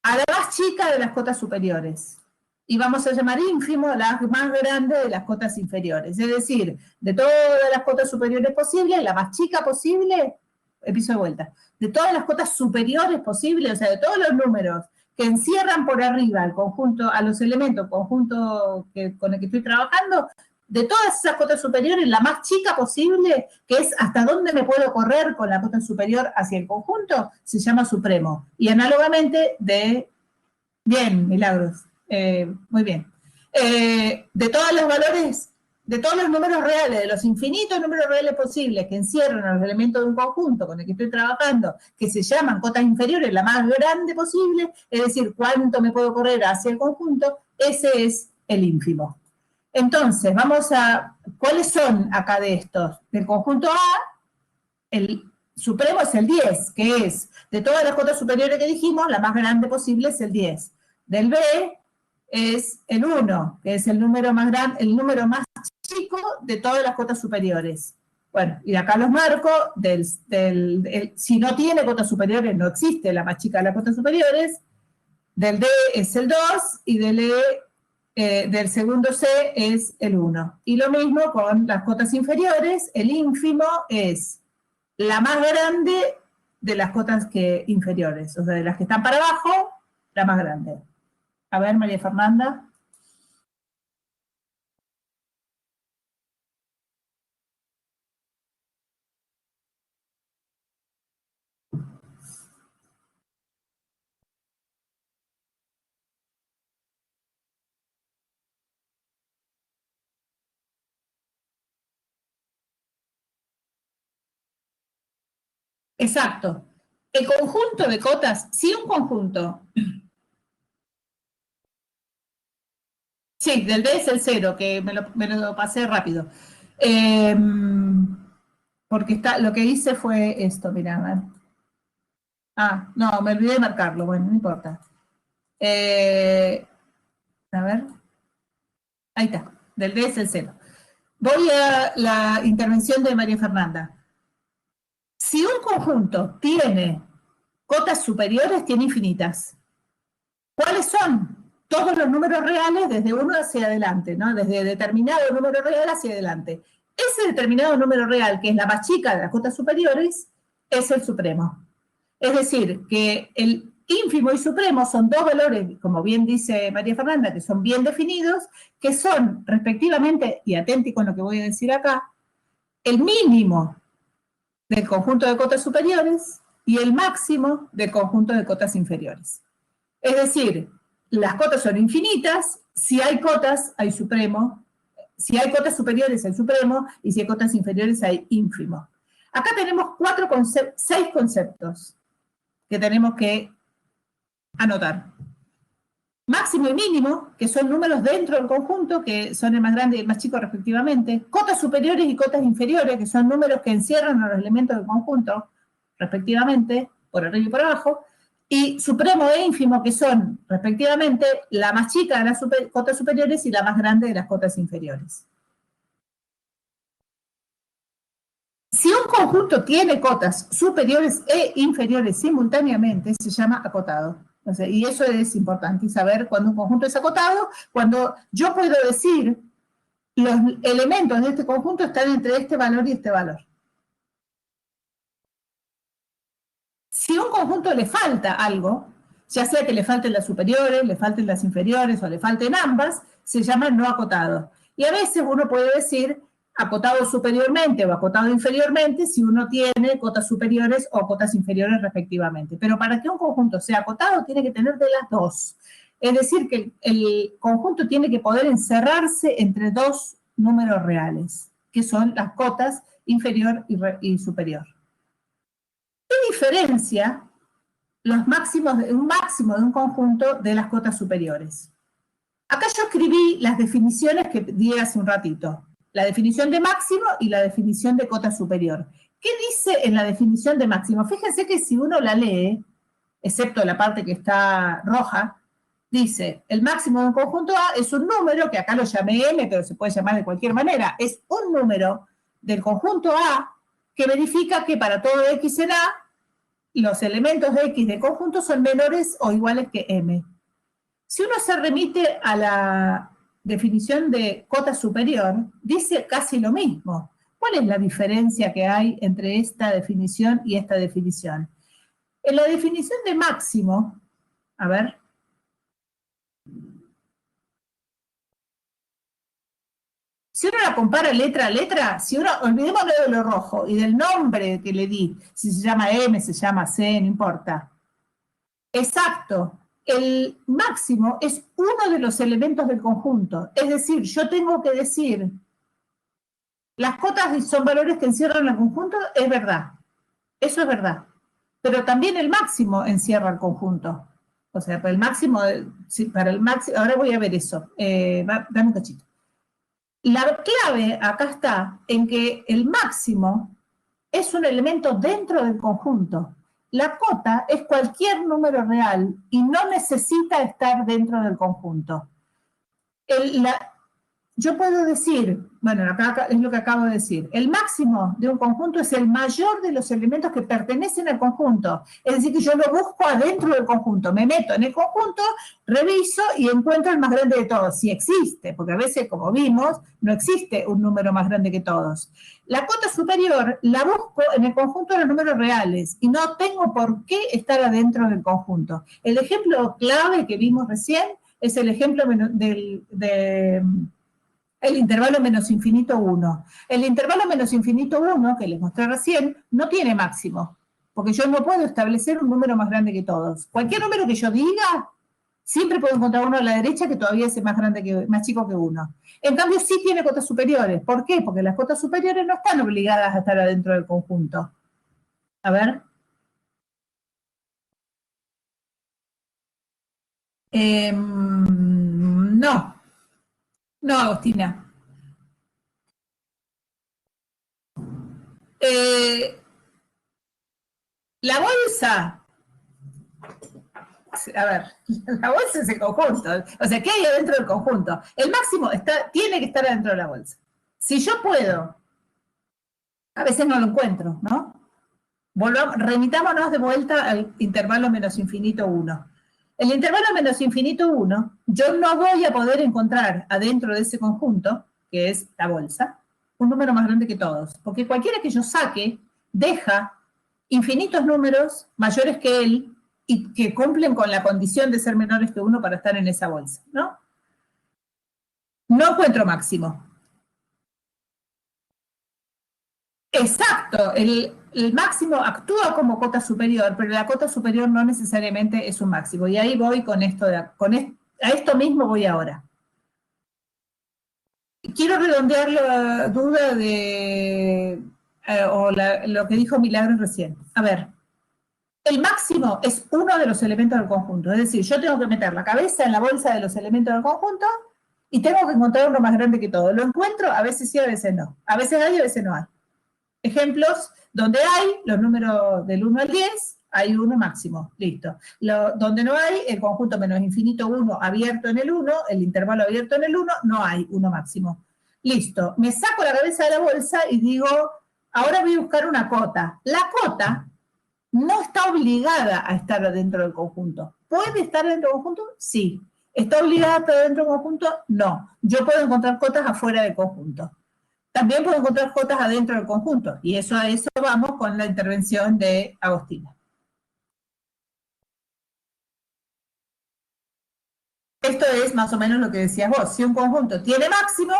a la más chica de las cotas superiores. Y vamos a llamar ínfimo a la más grande de las cotas inferiores. Es decir, de todas las cotas superiores posibles, la más chica posible, empiezo de vuelta, de todas las cotas superiores posibles, o sea, de todos los números que encierran por arriba al conjunto, a los elementos, conjunto con el que estoy trabajando, de todas esas cotas superiores, la más chica posible, que es hasta dónde me puedo correr con la cota superior hacia el conjunto, se llama supremo. Y análogamente bien, Milagros, muy bien. De todos los valores, de todos los números reales, de los infinitos números reales posibles que encierran a los elementos de un conjunto con el que estoy trabajando, que se llaman cotas inferiores, la más grande posible, es decir, cuánto me puedo correr hacia el conjunto, ese es el ínfimo. Entonces, ¿cuáles son acá de estos? Del conjunto A, el supremo es el 10, que es, de todas las cotas superiores que dijimos, la más grande posible es el 10. Del B es el 1, que es el número más grande, el número más chico de todas las cotas superiores. Bueno, y acá los marco, si no tiene cotas superiores, no existe la más chica de las cotas superiores. Del D es el 2 y del segundo C es el 1. Y lo mismo con las cotas inferiores, el ínfimo es la más grande de las cotas inferiores, o sea, de las que están para abajo, la más grande. A ver, María Fernanda. Exacto. El conjunto de cotas, si un conjunto... Sí, del D es el 0, que me lo pasé rápido. Porque lo que hice fue esto, mirá. No, me olvidé de marcarlo, bueno, no importa. A ver. Ahí está, del D es el 0. Voy a la intervención de María Fernanda. Si un conjunto tiene cotas superiores, tiene infinitas. ¿Cuáles son? Todos los números reales desde 1 hacia adelante, ¿no? Desde determinado número real hacia adelante. Ese determinado número real, que es la más chica de las cotas superiores, es el supremo. Es decir, que el ínfimo y supremo son dos valores, como bien dice María Fernanda, que son bien definidos, que son respectivamente, y atenti con lo que voy a decir acá, el mínimo del conjunto de cotas superiores y el máximo del conjunto de cotas inferiores. Es decir, las cotas son infinitas, si hay cotas, hay supremo, si hay cotas superiores, hay supremo, y si hay cotas inferiores, hay ínfimo. Acá tenemos 6 conceptos que tenemos que anotar. Máximo y mínimo, que son números dentro del conjunto, que son el más grande y el más chico respectivamente. Cotas superiores y cotas inferiores, que son números que encierran a los elementos del conjunto, respectivamente, por arriba y por abajo. Y supremo e ínfimo, que son, respectivamente, la más chica de las cotas superiores y la más grande de las cotas inferiores. Si un conjunto tiene cotas superiores e inferiores simultáneamente, se llama acotado. O sea, y eso es importante saber cuando un conjunto es acotado, cuando yo puedo decir los elementos de este conjunto están entre este valor y este valor. Si a un conjunto le falta algo, ya sea que le falten las superiores, le falten las inferiores o le falten ambas, se llama no acotado. Y a veces uno puede decir acotado superiormente o acotado inferiormente si uno tiene cotas superiores o cotas inferiores respectivamente. Pero para que un conjunto sea acotado tiene que tener de las dos. Es decir, que el conjunto tiene que poder encerrarse entre dos números reales, que son las cotas inferior y superior. ¿Qué diferencia los máximos un máximo de un conjunto de las cotas superiores? Acá yo escribí las definiciones que di hace un ratito. La definición de máximo y la definición de cota superior. ¿Qué dice en la definición de máximo? Fíjense que si uno la lee, excepto la parte que está roja, dice, el máximo de un conjunto A es un número, que acá lo llamé M, pero se puede llamar de cualquier manera, es un número del conjunto A que verifica que para todo X en A, los elementos de X de conjunto son menores o iguales que M. Si uno se remite a la definición de cota superior, dice casi lo mismo. ¿Cuál es la diferencia que hay entre esta definición y esta definición? En la definición de máximo, a ver, si uno la compara letra a letra, si uno, olvidémonos de lo rojo y del nombre que le di, si se llama M, se llama C, no importa. Exacto. El máximo es uno de los elementos del conjunto. Es decir, yo tengo que decir, las cotas son valores que encierran el conjunto, es verdad. Eso es verdad. Pero también el máximo encierra el conjunto. O sea, para el máximo, ahora voy a ver eso. Dame un cachito. La clave acá está en que el máximo es un elemento dentro del conjunto. La cota es cualquier número real y no necesita estar dentro del conjunto. Yo puedo decir, bueno, acá es lo que acabo de decir, el máximo de un conjunto es el mayor de los elementos que pertenecen al conjunto. Es decir, que yo lo busco adentro del conjunto, me meto en el conjunto, reviso y encuentro el más grande de todos, si existe, porque a veces, como vimos, no existe un número más grande que todos. La cota superior la busco en el conjunto de los números reales y no tengo por qué estar adentro del conjunto. El ejemplo clave que vimos recién es el ejemplo el intervalo menos infinito 1. El intervalo menos infinito 1, que les mostré recién, no tiene máximo, porque yo no puedo establecer un número más grande que todos. Cualquier número que yo diga, siempre puedo encontrar uno a la derecha que todavía es más chico que 1. En cambio, sí tiene cotas superiores. ¿Por qué? Porque las cotas superiores no están obligadas a estar adentro del conjunto. A ver. No. No, Agostina. La bolsa, a ver, la bolsa es el conjunto, o sea, ¿qué hay adentro del conjunto? El máximo tiene que estar adentro de la bolsa. Si yo puedo, a veces no lo encuentro, ¿no? Remitámonos de vuelta al intervalo menos infinito 1. El intervalo menos infinito 1, yo no voy a poder encontrar adentro de ese conjunto, que es la bolsa, un número más grande que todos, porque cualquiera que yo saque deja infinitos números mayores que él y que cumplen con la condición de ser menores que 1 para estar en esa bolsa, ¿no? No encuentro máximo. Exacto, el máximo actúa como cota superior, pero la cota superior no necesariamente es un máximo. Y ahí voy con esto, a esto mismo voy ahora. Quiero redondear la duda de lo que dijo Milagros recién. A ver, el máximo es uno de los elementos del conjunto. Es decir, yo tengo que meter la cabeza en la bolsa de los elementos del conjunto y tengo que encontrar uno más grande que todo. Lo encuentro, a veces sí, a veces no. A veces hay, a veces no hay. Ejemplos, donde hay los números del 1 al 10, hay uno máximo, listo. Donde no hay, el conjunto menos infinito 1 abierto en el 1, el intervalo abierto en el 1, no hay uno máximo. Listo, me saco la cabeza de la bolsa y digo, ahora voy a buscar una cota. La cota no está obligada a estar dentro del conjunto. ¿Puede estar dentro del conjunto? Sí. ¿Está obligada a estar dentro del conjunto? No. Yo puedo encontrar cotas afuera del conjunto. También puedo encontrar cotas adentro del conjunto. Y a eso vamos con la intervención de Agostina. Esto es más o menos lo que decías vos. Si un conjunto tiene máximo,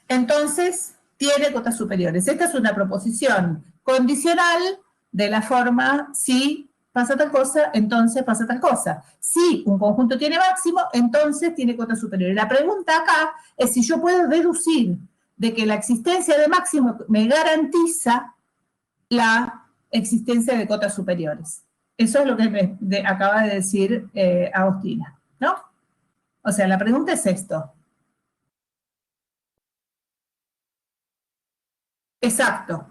entonces tiene cotas superiores. Esta es una proposición condicional de la forma si pasa tal cosa, entonces pasa tal cosa. Si un conjunto tiene máximo, entonces tiene cotas superiores. La pregunta acá es si yo puedo deducir de que la existencia de máximo me garantiza la existencia de cotas superiores. Eso es lo que acaba de decir Agostina, ¿no? O sea, la pregunta es esto. Exacto.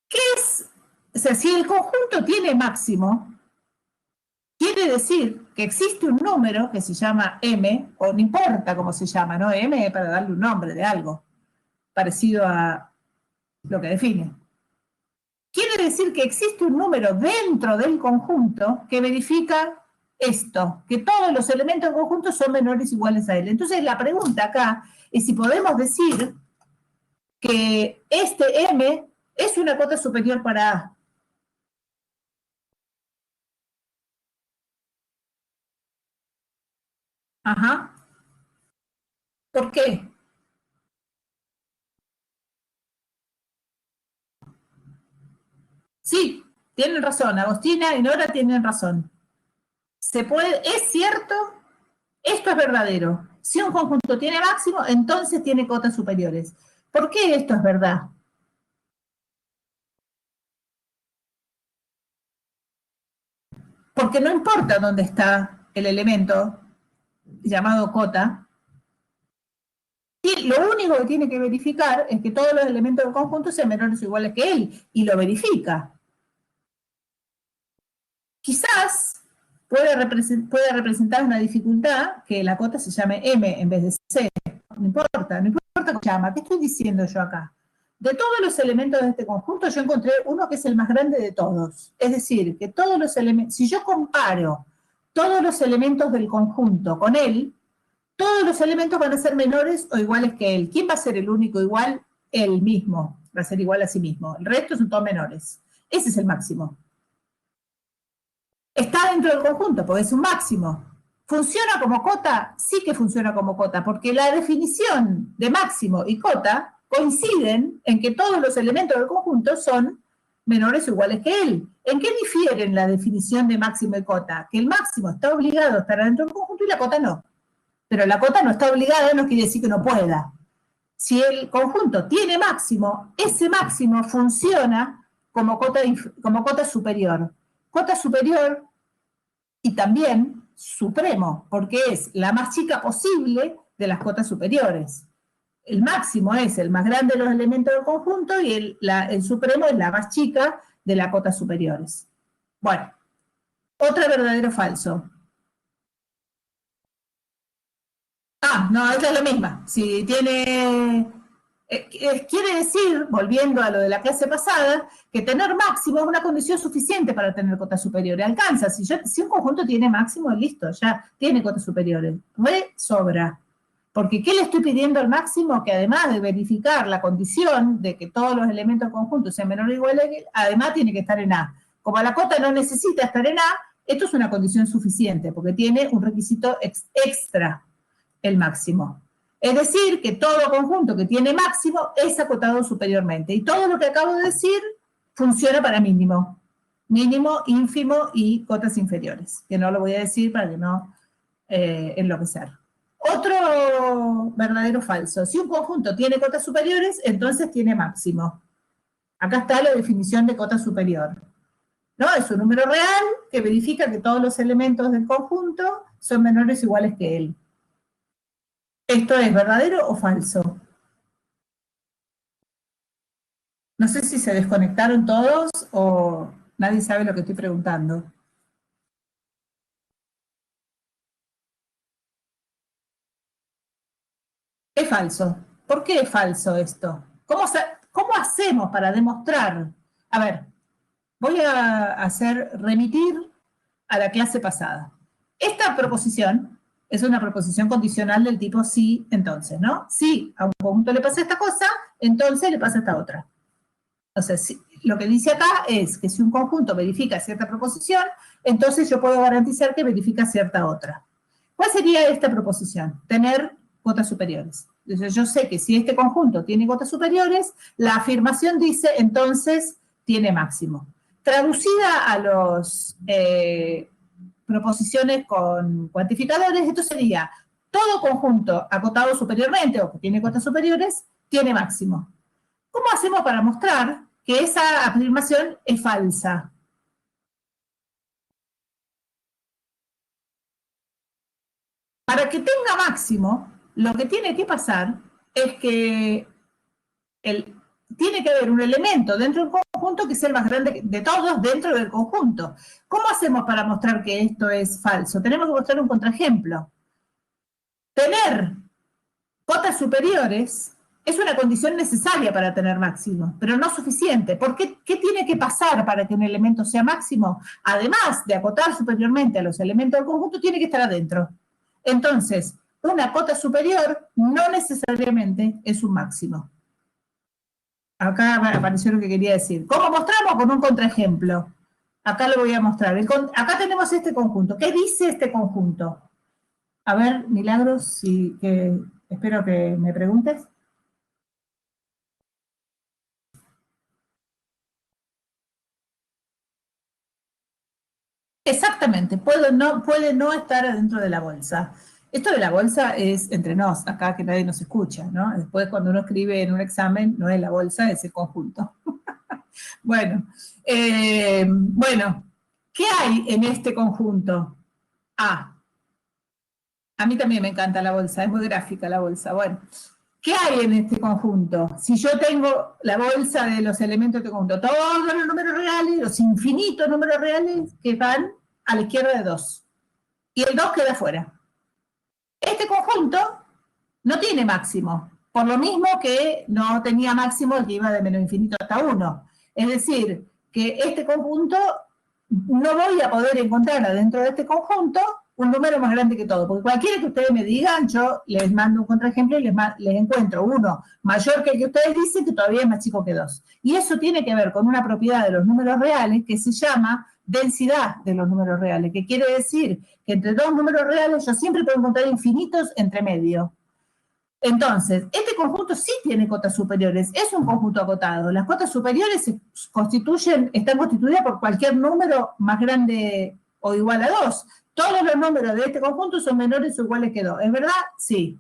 ¿Qué es? O sea, si el conjunto tiene máximo, quiere decir que existe un número que se llama M, o no importa cómo se llama, ¿no? M para darle un nombre de algo, parecido a lo que define. Quiere decir que existe un número dentro del conjunto que verifica esto, que todos los elementos del conjunto son menores o iguales a él. Entonces la pregunta acá es si podemos decir que este M es una cota superior para A. Ajá. ¿Por qué? Sí, tienen razón. Agostina y Nora tienen razón. Se puede, es cierto, esto es verdadero. Si un conjunto tiene máximo, entonces tiene cotas superiores. ¿Por qué esto es verdad? Porque no importa dónde está el elemento llamado cota, y lo único que tiene que verificar es que todos los elementos del conjunto sean menores o iguales que él, y lo verifica. Quizás puede representar una dificultad que la cota se llame M en vez de C. No importa cómo se llama. ¿Qué estoy diciendo yo acá? De todos los elementos de este conjunto, yo encontré uno que es el más grande de todos. Es decir, que todos los elementos, si yo comparo todos los elementos del conjunto con él, todos los elementos van a ser menores o iguales que él. ¿Quién va a ser el único igual? Él mismo. Va a ser igual a sí mismo. El resto son todos menores. Ese es el máximo. Está dentro del conjunto, porque es un máximo. ¿Funciona como cota? Sí que funciona como cota, porque la definición de máximo y cota coinciden en que todos los elementos del conjunto son menores o iguales que él. ¿En qué difieren la definición de máximo y cota? Que el máximo está obligado a estar dentro del conjunto y la cota no. Pero la cota no está obligada, no quiere decir que no pueda. Si el conjunto tiene máximo, ese máximo funciona como cota superior. Cota superior y también supremo, porque es la más chica posible de las cotas superiores. El máximo es el más grande de los elementos del conjunto y el supremo es la más chica de las cotas superiores. Bueno, otro verdadero o falso. Ah, no, esa es la misma. Si tiene quiere decir, volviendo a lo de la clase pasada, que tener máximo es una condición suficiente para tener cotas superiores. Alcanza, si un conjunto tiene máximo, listo, ya tiene cotas superiores. Sobra. Porque ¿qué le estoy pidiendo al máximo? Que además de verificar la condición de que todos los elementos del conjunto sean menores o iguales, además tiene que estar en A. Como la cota no necesita estar en A, esto es una condición suficiente, porque tiene un requisito extra, el máximo. Es decir, que todo conjunto que tiene máximo es acotado superiormente. Y todo lo que acabo de decir funciona para mínimo. Mínimo, ínfimo y cotas inferiores. Que no lo voy a decir para que no enloquecer. Otro verdadero o falso. Si un conjunto tiene cotas superiores, entonces tiene máximo. Acá está la definición de cota superior. ¿No? Es un número real que verifica que todos los elementos del conjunto son menores o iguales que él. ¿Esto es verdadero o falso? No sé si se desconectaron todos o nadie sabe lo que estoy preguntando. Es falso. ¿Por qué es falso esto? ¿Cómo hacemos para demostrar? A ver, voy a hacer remitir a la clase pasada. Esta proposición es una proposición condicional del tipo sí, entonces, ¿no? Si a un conjunto le pasa esta cosa, entonces le pasa esta otra. O sea, lo que dice acá es que si un conjunto verifica cierta proposición, entonces yo puedo garantizar que verifica cierta otra. ¿Cuál sería esta proposición? Tener cotas superiores. Entonces yo sé que si este conjunto tiene cotas superiores, la afirmación dice entonces tiene máximo. Traducida a los proposiciones con cuantificadores, esto sería todo conjunto acotado superiormente o que tiene cotas superiores tiene máximo. ¿Cómo hacemos para mostrar que esa afirmación es falsa? Para que tenga máximo, lo que tiene que pasar es que tiene que haber un elemento dentro del conjunto que sea el más grande de todos dentro del conjunto. ¿Cómo hacemos para mostrar que esto es falso? Tenemos que mostrar un contraejemplo. Tener cotas superiores es una condición necesaria para tener máximo, pero no suficiente. ¿Por qué? ¿Qué tiene que pasar para que un elemento sea máximo? Además de acotar superiormente a los elementos del conjunto, tiene que estar adentro. Entonces, una cota superior no necesariamente es un máximo. Acá apareció lo que quería decir. ¿Cómo mostramos? Con un contraejemplo. Acá lo voy a mostrar. Acá tenemos este conjunto. ¿Qué dice este conjunto? A ver, Milagros, espero que me preguntes. Exactamente, puede no estar adentro de la bolsa. Esto de la bolsa es entre nos, acá que nadie nos escucha, ¿no? Después cuando uno escribe en un examen, no es la bolsa, es el conjunto. Bueno, bueno, ¿qué hay en este conjunto? A mí también me encanta la bolsa, es muy gráfica la bolsa. Bueno, ¿qué hay en este conjunto? Si yo tengo la bolsa de los elementos de este conjunto, todos los números reales, los infinitos números reales que van a la izquierda de 2. Y el 2 queda fuera. Este conjunto no tiene máximo, por lo mismo que no tenía máximo el que iba de menos infinito hasta 1. Es decir, que este conjunto no voy a poder encontrar adentro de este conjunto un número más grande que todo, porque cualquiera que ustedes me digan, yo les mando un contraejemplo y les encuentro uno mayor que el que ustedes dicen, que todavía es más chico que 2. Y eso tiene que ver con una propiedad de los números reales que se llama densidad de los números reales, que quiere decir que entre dos números reales yo siempre puedo encontrar infinitos entre medio. Entonces, este conjunto sí tiene cotas superiores, es un conjunto acotado. Las cotas superiores están constituidas por cualquier número más grande o igual a 2. Todos los números de este conjunto son menores o iguales que 2. ¿Es verdad? Sí.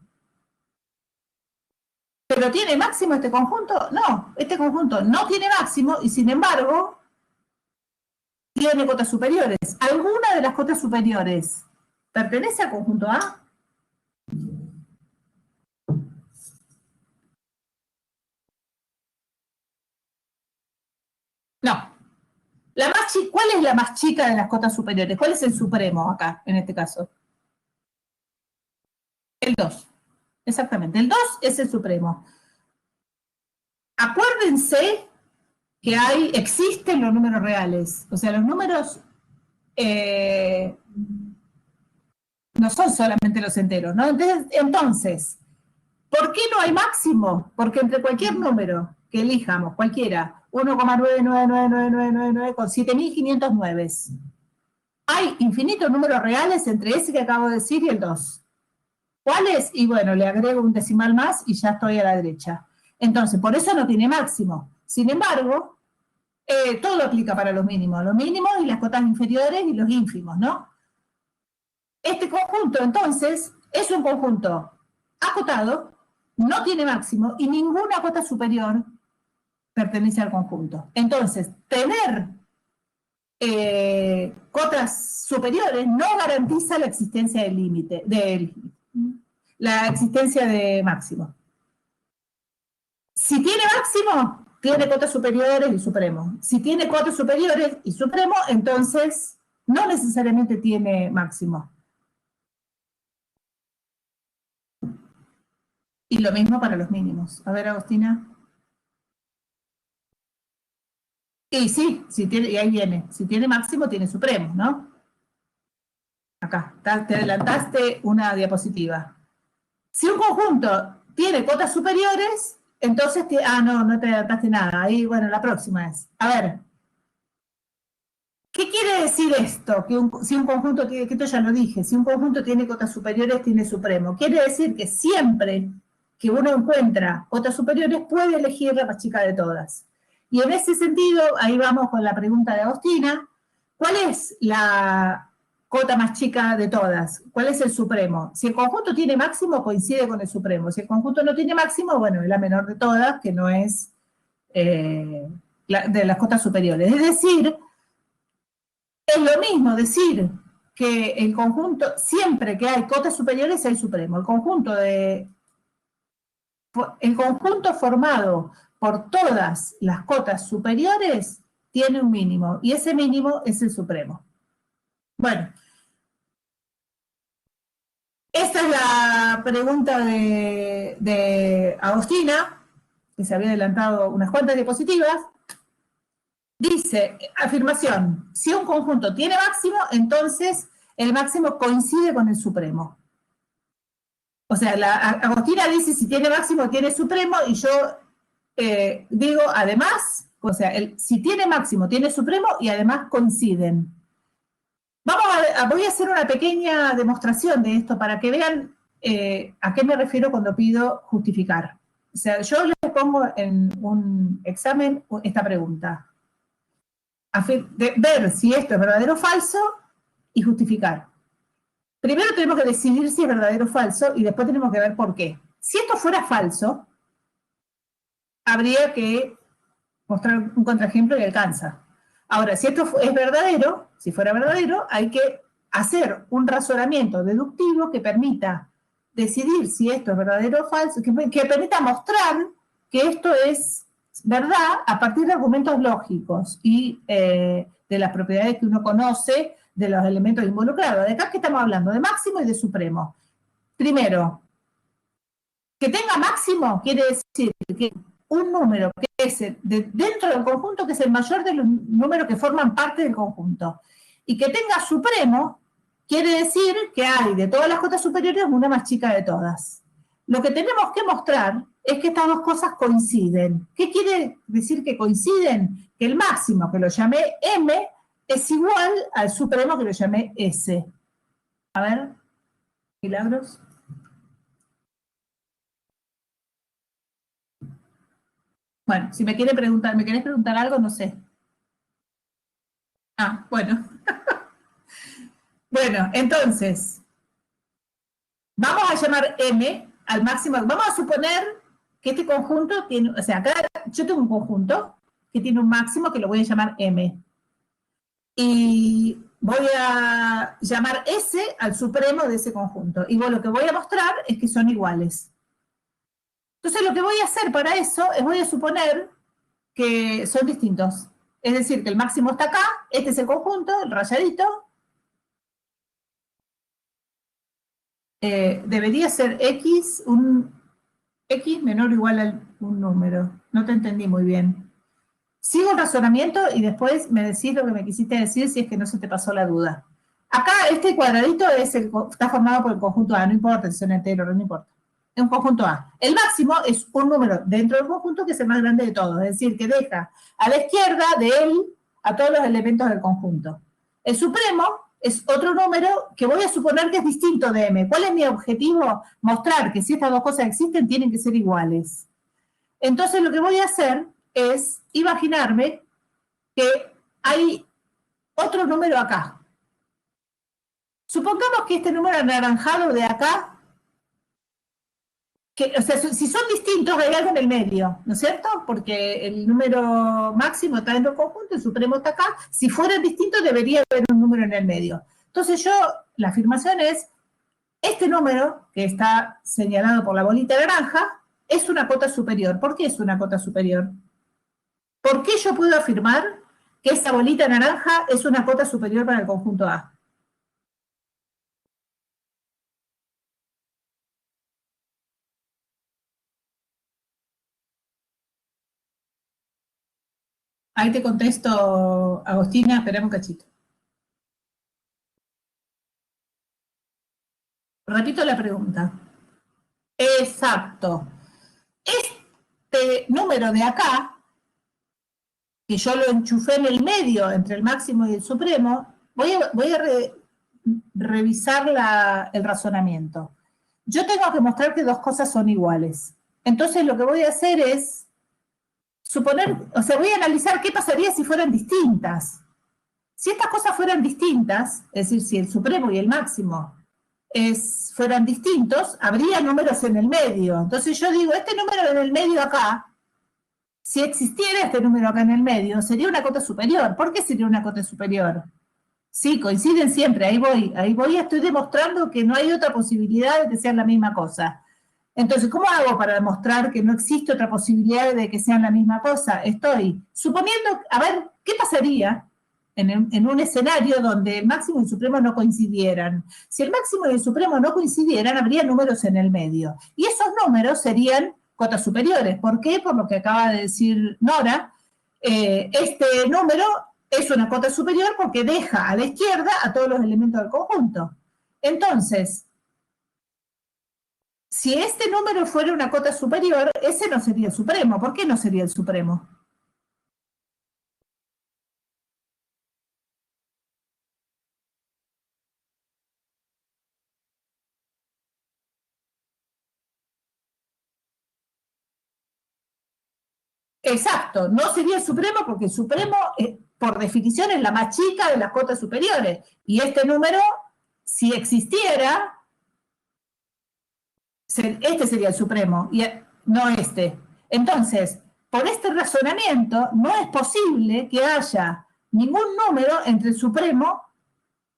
¿Pero tiene máximo este conjunto? No, este conjunto no tiene máximo y sin embargo tiene cotas superiores. ¿Alguna de las cotas superiores pertenece al conjunto A? No. ¿Cuál es la más chica de las cotas superiores? ¿Cuál es el supremo acá, en este caso? El 2. Exactamente. El 2 es el supremo. Acuérdense que existen los números reales. O sea, los números no son solamente los enteros, ¿no? Entonces, ¿por qué no hay máximo? Porque entre cualquier número que elijamos, cualquiera, 1,99999 con 7.509, hay infinitos números reales entre ese que acabo de decir y el 2. ¿Cuáles? Y bueno, le agrego un decimal más y ya estoy a la derecha. Entonces, por eso no tiene máximo. Sin embargo, todo aplica para los mínimos y las cotas inferiores y los ínfimos, ¿no? Este conjunto, entonces, es un conjunto acotado, no tiene máximo y ninguna cota superior pertenece al conjunto. Entonces, tener cotas superiores no garantiza la existencia del límite, la existencia de máximo. Si tiene máximo, tiene cotas superiores y supremo. Si tiene cotas superiores y supremo, entonces no necesariamente tiene máximo. Y lo mismo para los mínimos. A ver, Agostina. Y sí, si tiene, y ahí viene. Si tiene máximo, tiene supremo, ¿no? Acá, te adelantaste una diapositiva. Si un conjunto tiene cotas superiores, entonces, no te adelantaste nada. Ahí, bueno, la próxima es. A ver, ¿qué quiere decir esto? Si un conjunto tiene, que esto ya lo dije, si un conjunto tiene cotas superiores, tiene supremo. Quiere decir que siempre que uno encuentra cotas superiores, puede elegir la más chica de todas. Y en ese sentido, ahí vamos con la pregunta de Agostina, ¿cuál es la cota más chica de todas? ¿Cuál es el supremo? Si el conjunto tiene máximo, coincide con el supremo. Si el conjunto no tiene máximo, bueno, es la menor de todas, que no es de las cotas superiores. Es decir, es lo mismo decir que el conjunto, siempre que hay cotas superiores, hay supremo. El conjunto formado por todas las cotas superiores tiene un mínimo, y ese mínimo es el supremo. Bueno, esta es la pregunta de Agostina, que se había adelantado unas cuantas diapositivas. Dice, afirmación, si un conjunto tiene máximo, entonces el máximo coincide con el supremo. O sea, Agostina dice si tiene máximo, tiene supremo, y yo digo, además, o sea, si tiene máximo, tiene supremo, y además coinciden. Voy a hacer una pequeña demostración de esto para que vean a qué me refiero cuando pido justificar. O sea, yo les pongo en un examen esta pregunta. De ver si esto es verdadero o falso y justificar. Primero tenemos que decidir si es verdadero o falso y después tenemos que ver por qué. Si esto fuera falso, habría que mostrar un contraejemplo y alcanza. Ahora, si esto es verdadero, si fuera verdadero, hay que hacer un razonamiento deductivo que permita decidir si esto es verdadero o falso, que permita mostrar que esto es verdad a partir de argumentos lógicos y de las propiedades que uno conoce de los elementos involucrados. De acá que estamos hablando de máximo y de supremo. Primero, que tenga máximo quiere decir que un número que es dentro del conjunto, que es el mayor de los números que forman parte del conjunto. Y que tenga supremo quiere decir que hay de todas las cotas superiores una más chica de todas. Lo que tenemos que mostrar es que estas dos cosas coinciden. ¿Qué quiere decir que coinciden? Que el máximo, que lo llamé M, es igual al supremo, que lo llamé S. A ver, Milagros. Bueno, si me querés preguntar algo, no sé. Ah, bueno. Bueno, entonces, vamos a llamar M al máximo. Vamos a suponer que este conjunto tiene, o sea, acá yo tengo un conjunto que tiene un máximo que lo voy a llamar M. Y voy a llamar S al supremo de ese conjunto. Y bueno, lo que voy a mostrar es que son iguales. Entonces, lo que voy a hacer para eso es voy a suponer que son distintos. Es decir, que el máximo está acá, este es el conjunto, el rayadito. Debería ser X, un X menor o igual a un número. No te entendí muy bien. Sigo el razonamiento y después me decís lo que me quisiste decir si es que no se te pasó la duda. Acá este cuadradito está formado por el conjunto A, no importa si son enteros, no importa. Es un conjunto A. El máximo es un número dentro del conjunto que es el más grande de todos, es decir, que deja a la izquierda de él a todos los elementos del conjunto. El supremo es otro número que voy a suponer que es distinto de M. ¿Cuál es mi objetivo? Mostrar que si estas dos cosas existen, tienen que ser iguales. Entonces lo que voy a hacer es imaginarme que hay otro número acá. Supongamos que este número anaranjado de acá o sea, si son distintos, hay algo en el medio, ¿no es cierto? Porque el número máximo está dentro del conjunto, el supremo está acá. Si fueran distintos, debería haber un número en el medio. Entonces la afirmación es, este número, que está señalado por la bolita naranja, es una cota superior. ¿Por qué es una cota superior? ¿Por qué yo puedo afirmar que esta bolita naranja es una cota superior para el conjunto A? Ahí te contesto, Agostina, esperame un cachito. Repito la pregunta. Exacto. Este número de acá, que yo lo enchufé en el medio entre el máximo y el supremo, voy a revisar el razonamiento. Yo tengo que mostrar que dos cosas son iguales. Entonces lo que voy a hacer es suponer, o sea, voy a analizar qué pasaría si fueran distintas. Si estas cosas fueran distintas, es decir, si el supremo y el máximo fueran distintos, habría números en el medio. Entonces yo digo, este número en el medio acá, si existiera este número acá en el medio, sería una cota superior. ¿Por qué sería una cota superior? Sí, coinciden siempre, ahí voy, estoy demostrando que no hay otra posibilidad de que sean la misma cosa. Entonces, ¿cómo hago para demostrar que no existe otra posibilidad de que sean la misma cosa? Estoy suponiendo, a ver, ¿qué pasaría en un escenario donde el máximo y el supremo no coincidieran? Si el máximo y el supremo no coincidieran, habría números en el medio. Y esos números serían cotas superiores. ¿Por qué? Por lo que acaba de decir Nora. Este número es una cota superior porque deja a la izquierda a todos los elementos del conjunto. Entonces, si este número fuera una cota superior, ese no sería el supremo. ¿Por qué no sería el supremo? Exacto, no sería el supremo porque el supremo, por definición, es la más chica de las cotas superiores. Y este número, si existiera, este sería el supremo, y no este. Entonces, por este razonamiento, no es posible que haya ningún número entre el supremo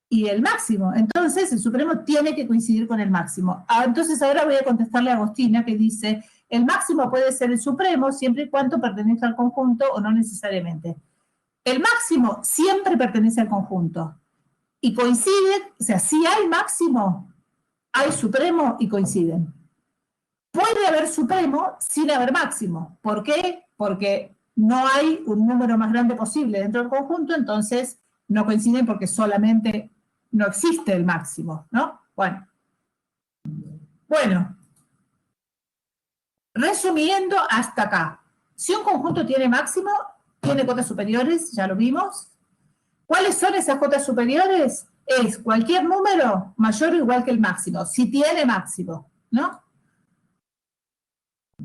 y el máximo. Entonces, el supremo tiene que coincidir con el máximo. Entonces, ahora voy a contestarle a Agostina que dice, el máximo puede ser el supremo siempre y cuando pertenezca al conjunto o no necesariamente. El máximo siempre pertenece al conjunto. Y coincide, o sea, si hay máximo, hay supremo y coinciden. Puede haber supremo sin haber máximo. ¿Por qué? Porque no hay un número más grande posible dentro del conjunto, entonces no coinciden porque solamente no existe el máximo, ¿no? Bueno, resumiendo hasta acá. Si un conjunto tiene máximo, tiene cotas superiores, ya lo vimos. ¿Cuáles son esas cotas superiores? Es cualquier número mayor o igual que el máximo, si tiene máximo, ¿no?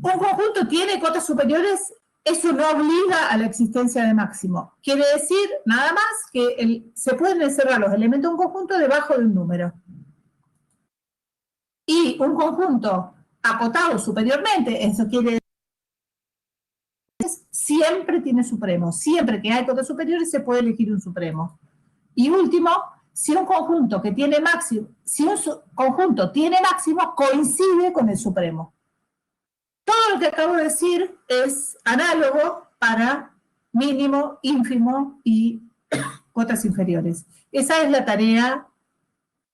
Un conjunto tiene cotas superiores, eso no obliga a la existencia de máximo. Quiere decir nada más que se pueden encerrar los elementos de un conjunto debajo de un número. Y un conjunto acotado superiormente, eso quiere decir siempre tiene supremo. Siempre que hay cotas superiores se puede elegir un supremo. Y último, si un conjunto que tiene máximo, si un conjunto tiene máximo, coincide con el supremo. Todo lo que acabo de decir es análogo para mínimo, ínfimo y cotas inferiores. Esa es la tarea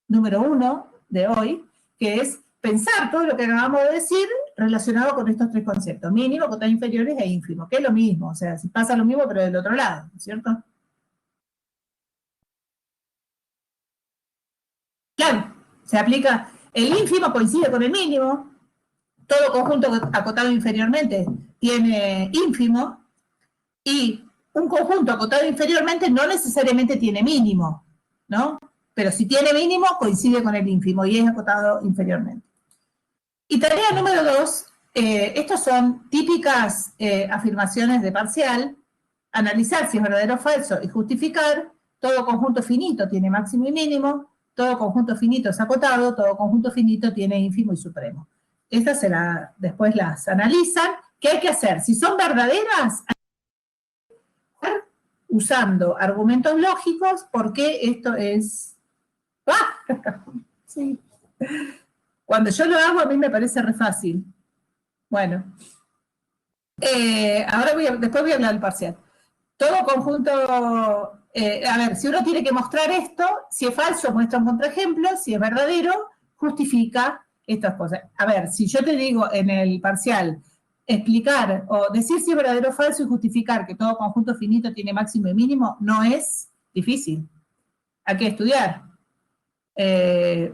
número 1 de hoy, que es pensar todo lo que acabamos de decir relacionado con estos tres conceptos, mínimo, cotas inferiores e ínfimo, que es lo mismo, o sea, si pasa lo mismo pero del otro lado, ¿cierto? Claro, se aplica, el ínfimo coincide con el mínimo, todo conjunto acotado inferiormente tiene ínfimo, y un conjunto acotado inferiormente no necesariamente tiene mínimo, ¿no? Pero si tiene mínimo, coincide con el ínfimo y es acotado inferiormente. Y tarea número 2, estos son típicas afirmaciones de parcial, analizar si es verdadero o falso y justificar. Todo conjunto finito tiene máximo y mínimo, todo conjunto finito es acotado, todo conjunto finito tiene ínfimo y supremo. estas después las analizan. ¿Qué hay que hacer? Si son verdaderas, usando argumentos lógicos, porque esto es... ¡Ah! Sí. Cuando yo lo hago, a mí me parece re fácil. Bueno, ahora después voy a hablar del parcial. Todo conjunto, a ver, si uno tiene que mostrar esto, si es falso, muestra un contraejemplo, si es verdadero, justifica estas cosas. A ver, si yo te digo en el parcial, explicar o decir si es verdadero o falso y justificar que todo conjunto finito tiene máximo y mínimo, no es difícil. Hay que estudiar.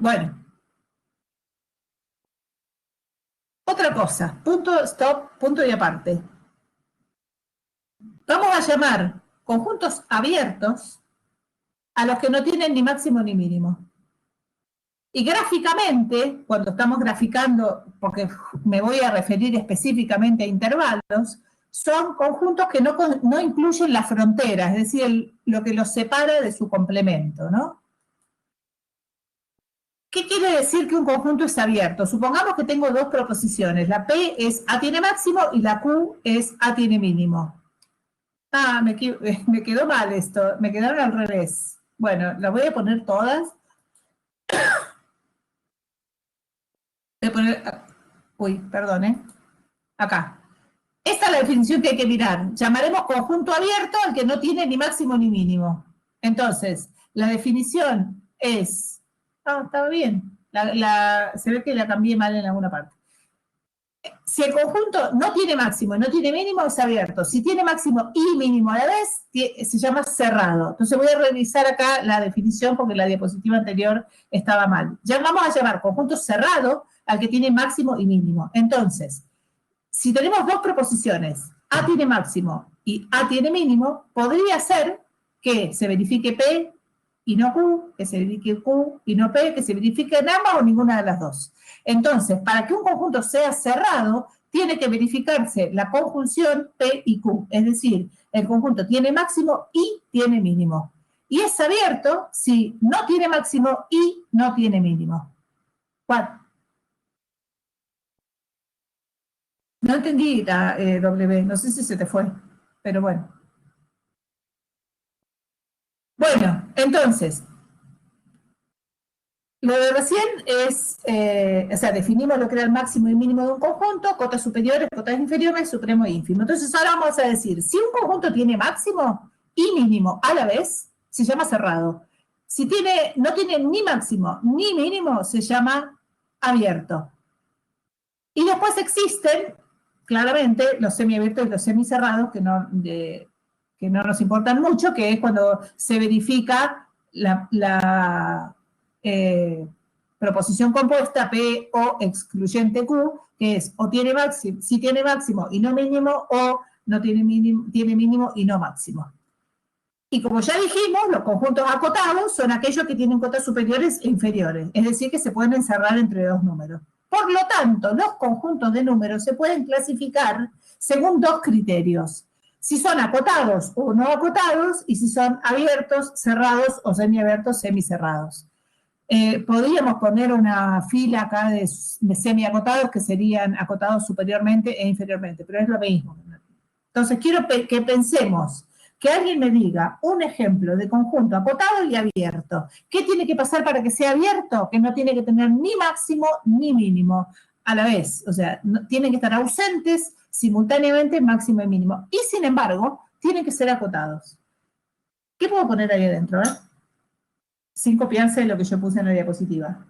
Bueno, otra cosa, punto, stop, punto y aparte. Vamos a llamar conjuntos abiertos a los que no tienen ni máximo ni mínimo. Y gráficamente, cuando estamos graficando, porque me voy a referir específicamente a intervalos, son conjuntos que no incluyen la frontera, es decir, lo que los separa de su complemento, ¿no? ¿Qué quiere decir que un conjunto es abierto? Supongamos que tengo dos proposiciones, la P es A tiene máximo y la Q es A tiene mínimo. Ah, me quedó mal esto, me quedaron al revés. Bueno, las voy a poner todas. Voy a poner, uy, perdón, acá. Esta es la definición que hay que mirar. Llamaremos conjunto abierto al que no tiene ni máximo ni mínimo. Entonces, la definición es... Ah, estaba bien. Se ve que la cambié mal en alguna parte. Si el conjunto no tiene máximo y no tiene mínimo, es abierto. Si tiene máximo y mínimo a la vez, se llama cerrado. Entonces voy a revisar acá la definición porque la diapositiva anterior estaba mal. Ya vamos a llamar conjunto cerrado al que tiene máximo y mínimo. Entonces, si tenemos dos proposiciones, A tiene máximo y A tiene mínimo, podría ser que se verifique P y no Q, que se verifique Q y no P, que se verifique en ambas o ninguna de las dos. Entonces, para que un conjunto sea cerrado, tiene que verificarse la conjunción P y Q, es decir, el conjunto tiene máximo y tiene mínimo. Y es abierto si no tiene máximo y no tiene mínimo. ¿Cuál? No entendí la W, no sé si se te fue, pero bueno. Bueno, entonces, lo de recién es, o sea, definimos lo que era el máximo y mínimo de un conjunto, cotas superiores, cotas inferiores, supremo e ínfimo. Entonces ahora vamos a decir, si un conjunto tiene máximo y mínimo a la vez, se llama cerrado. Si no tiene ni máximo ni mínimo, se llama abierto. Y después existen, claramente, los semiabiertos y los semicerrados, que no nos importan mucho, que es cuando se verifica la proposición compuesta P o excluyente Q, que es o tiene máximo, si tiene máximo y no mínimo, o no tiene mínimo y no máximo. Y como ya dijimos, los conjuntos acotados son aquellos que tienen cotas superiores e inferiores, es decir, que se pueden encerrar entre dos números. Por lo tanto, los conjuntos de números se pueden clasificar según dos criterios. Si son acotados o no acotados, y si son abiertos, cerrados o semiabiertos, semicerrados. Podríamos poner una fila acá de semiacotados que serían acotados superiormente e inferiormente, pero es lo mismo. Entonces, quiero que pensemos, que alguien me diga un ejemplo de conjunto acotado y abierto. ¿Qué tiene que pasar para que sea abierto? Que no tiene que tener ni máximo ni mínimo a la vez. O sea, tienen que estar ausentes simultáneamente máximo y mínimo. Y sin embargo, tienen que ser acotados. ¿Qué puedo poner ahí adentro? Sin copiarse de lo que yo puse en la diapositiva.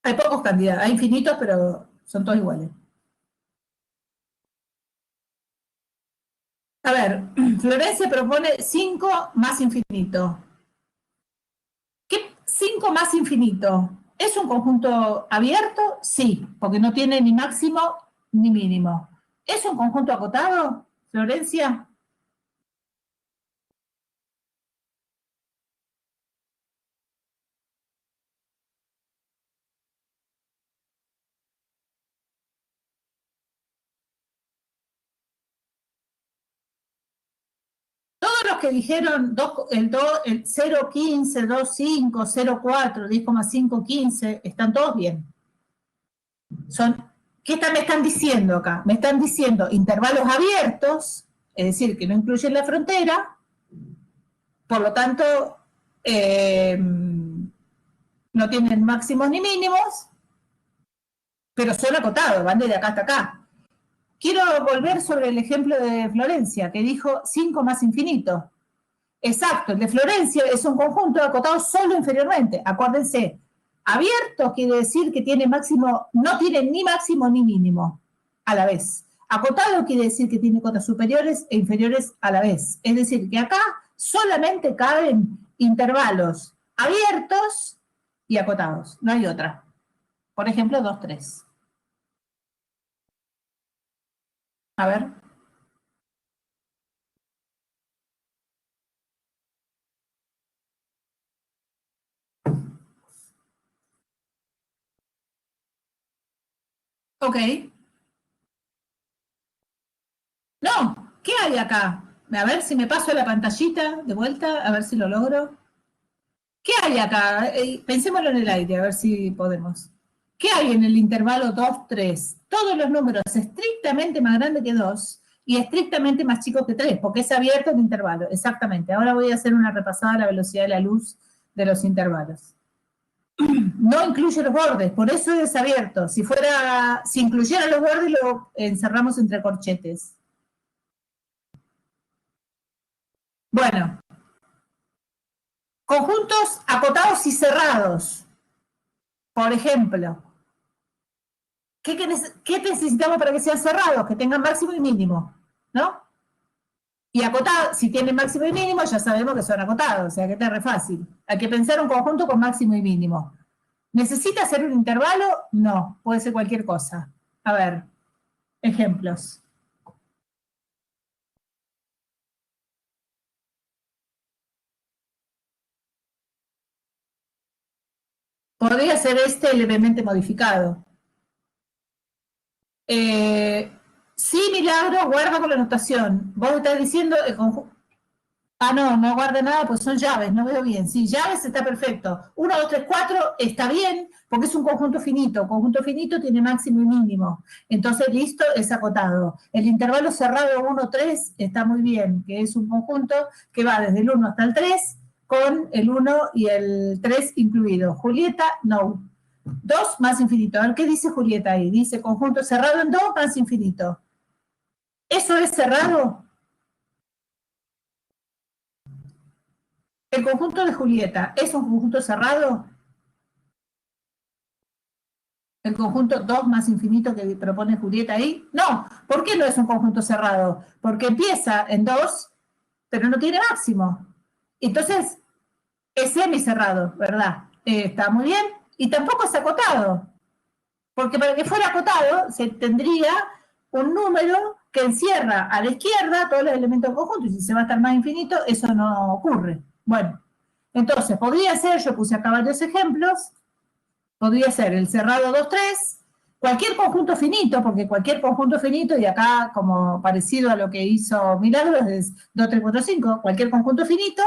Hay pocos candidatos, hay infinitos, pero son todos iguales. A ver, Florencia propone 5 más infinito. ¿Qué 5 más infinito? ¿Es un conjunto abierto? Sí, porque no tiene ni máximo ni mínimo. ¿Es un conjunto acotado, Florencia? Todos los que dijeron el 0,15, 2,5, 0,4, 10,5, 15, están todos bien. ¿Qué me están diciendo acá? Me están diciendo intervalos abiertos, es decir, que no incluyen la frontera, por lo tanto, no tienen máximos ni mínimos, pero son acotados, van desde acá hasta acá. Quiero volver sobre el ejemplo de Florencia, que dijo 5 más infinito. Exacto, el de Florencia es un conjunto acotado solo inferiormente. Acuérdense, abierto quiere decir que tiene máximo, no tiene ni máximo ni mínimo a la vez. Acotado quiere decir que tiene cotas superiores e inferiores a la vez. Es decir, que acá solamente caben intervalos abiertos y acotados, no hay otra. Por ejemplo, 2, 3. A ver. Ok. No, ¿qué hay acá? A ver si me paso la pantallita de vuelta, a ver si lo logro. ¿Qué hay acá? Pensémoslo en el aire, a ver si podemos. ¿Qué hay en el intervalo 2, 3? Todos los números estrictamente más grandes que 2 y estrictamente más chicos que 3, porque es abierto el intervalo. Exactamente. Ahora voy a hacer una repasada a la velocidad de la luz de los intervalos. No incluye los bordes, por eso es abierto. Si incluyera los bordes, lo encerramos entre corchetes. Bueno, conjuntos acotados y cerrados. Por ejemplo, ¿qué necesitamos para que sean cerrados? Que tengan máximo y mínimo, ¿no? Y acotados, si tienen máximo y mínimo, ya sabemos que son acotados, o sea que está re fácil. Hay que pensar un conjunto con máximo y mínimo. ¿Necesita ser un intervalo? No, puede ser cualquier cosa. A ver, ejemplos. Podría ser este levemente modificado. Sí, Milagro, guarda con la notación. Vos estás diciendo el conjunto. Ah, no, no guarda nada, pues son llaves, no veo bien. Sí, llaves está perfecto. 1, 2, 3, 4 está bien, porque es un conjunto finito. Conjunto finito tiene máximo y mínimo. Entonces, listo, es acotado. El intervalo cerrado 1, 3 está muy bien, que es un conjunto que va desde el 1 hasta el 3, con el 1 y el 3 incluido. Julieta, no. 2 más infinito. A ver, ¿qué dice Julieta ahí? Dice conjunto cerrado en 2 más infinito. ¿Eso es cerrado? ¿El conjunto de Julieta es un conjunto cerrado? ¿El conjunto 2 más infinito que propone Julieta ahí? No. ¿Por qué no es un conjunto cerrado? Porque empieza en 2, pero no tiene máximo. Entonces, es semicerrado, ¿verdad? Está muy bien. Y tampoco es acotado. Porque para que fuera acotado, se tendría un número que encierra a la izquierda todos los elementos del conjunto. Y si se va a estar más infinito, eso no ocurre. Bueno, entonces podría ser, yo puse acá varios ejemplos, podría ser el cerrado 2, 3, cualquier conjunto finito, porque cualquier conjunto finito, y acá como parecido a lo que hizo Milagros, es 2, 3, 4, 5, cualquier conjunto finito,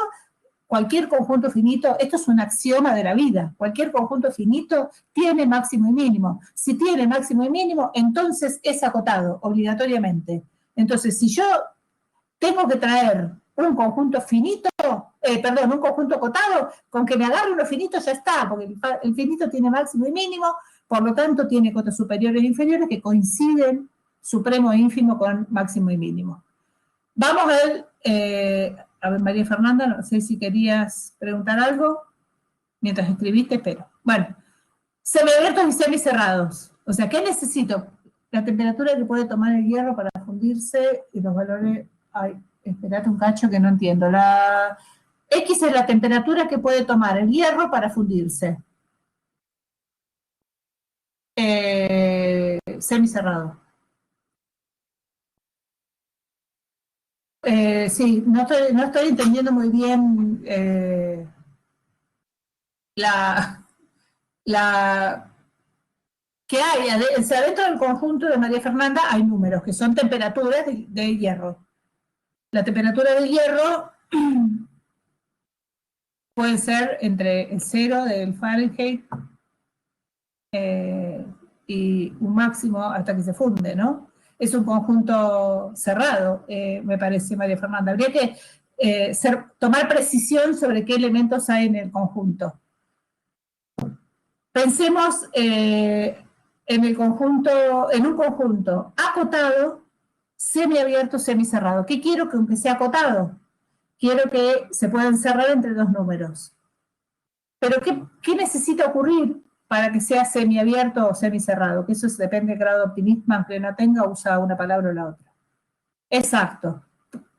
esto es un axioma de la vida, cualquier conjunto finito tiene máximo y mínimo. Si tiene máximo y mínimo, entonces es acotado, obligatoriamente. Entonces, si yo tengo que traer un conjunto finito, un conjunto acotado, con que me agarre uno finito ya está, porque el finito tiene máximo y mínimo, por lo tanto tiene cotas superiores e inferiores que coinciden supremo e ínfimo con máximo y mínimo. Vamos a ver, María Fernanda, no sé si querías preguntar algo, mientras escribiste, pero bueno, semiabiertos y semicerrados. O sea, ¿qué necesito? La temperatura que puede tomar el hierro para fundirse y los valores... Ay, esperate un cacho que no entiendo. La X es la temperatura que puede tomar el hierro para fundirse. Semicerrado. Sí, no estoy entendiendo muy bien la que hay, o sea, dentro del conjunto de María Fernanda hay números que son temperaturas de hierro. La temperatura del hierro puede ser entre el 0 del Fahrenheit y un máximo hasta que se funde, ¿no? Es un conjunto cerrado, me parece, María Fernanda. Habría que tomar precisión sobre qué elementos hay en el conjunto. Pensemos en un conjunto acotado, semiabierto, semicerrado. ¿Qué quiero? Que aunque sea acotado, quiero que se pueda encerrar entre dos números. Pero ¿qué necesita ocurrir para que sea semiabierto o semicerrado? Que eso depende del grado de optimismo que no tenga, usa una palabra o la otra. Exacto.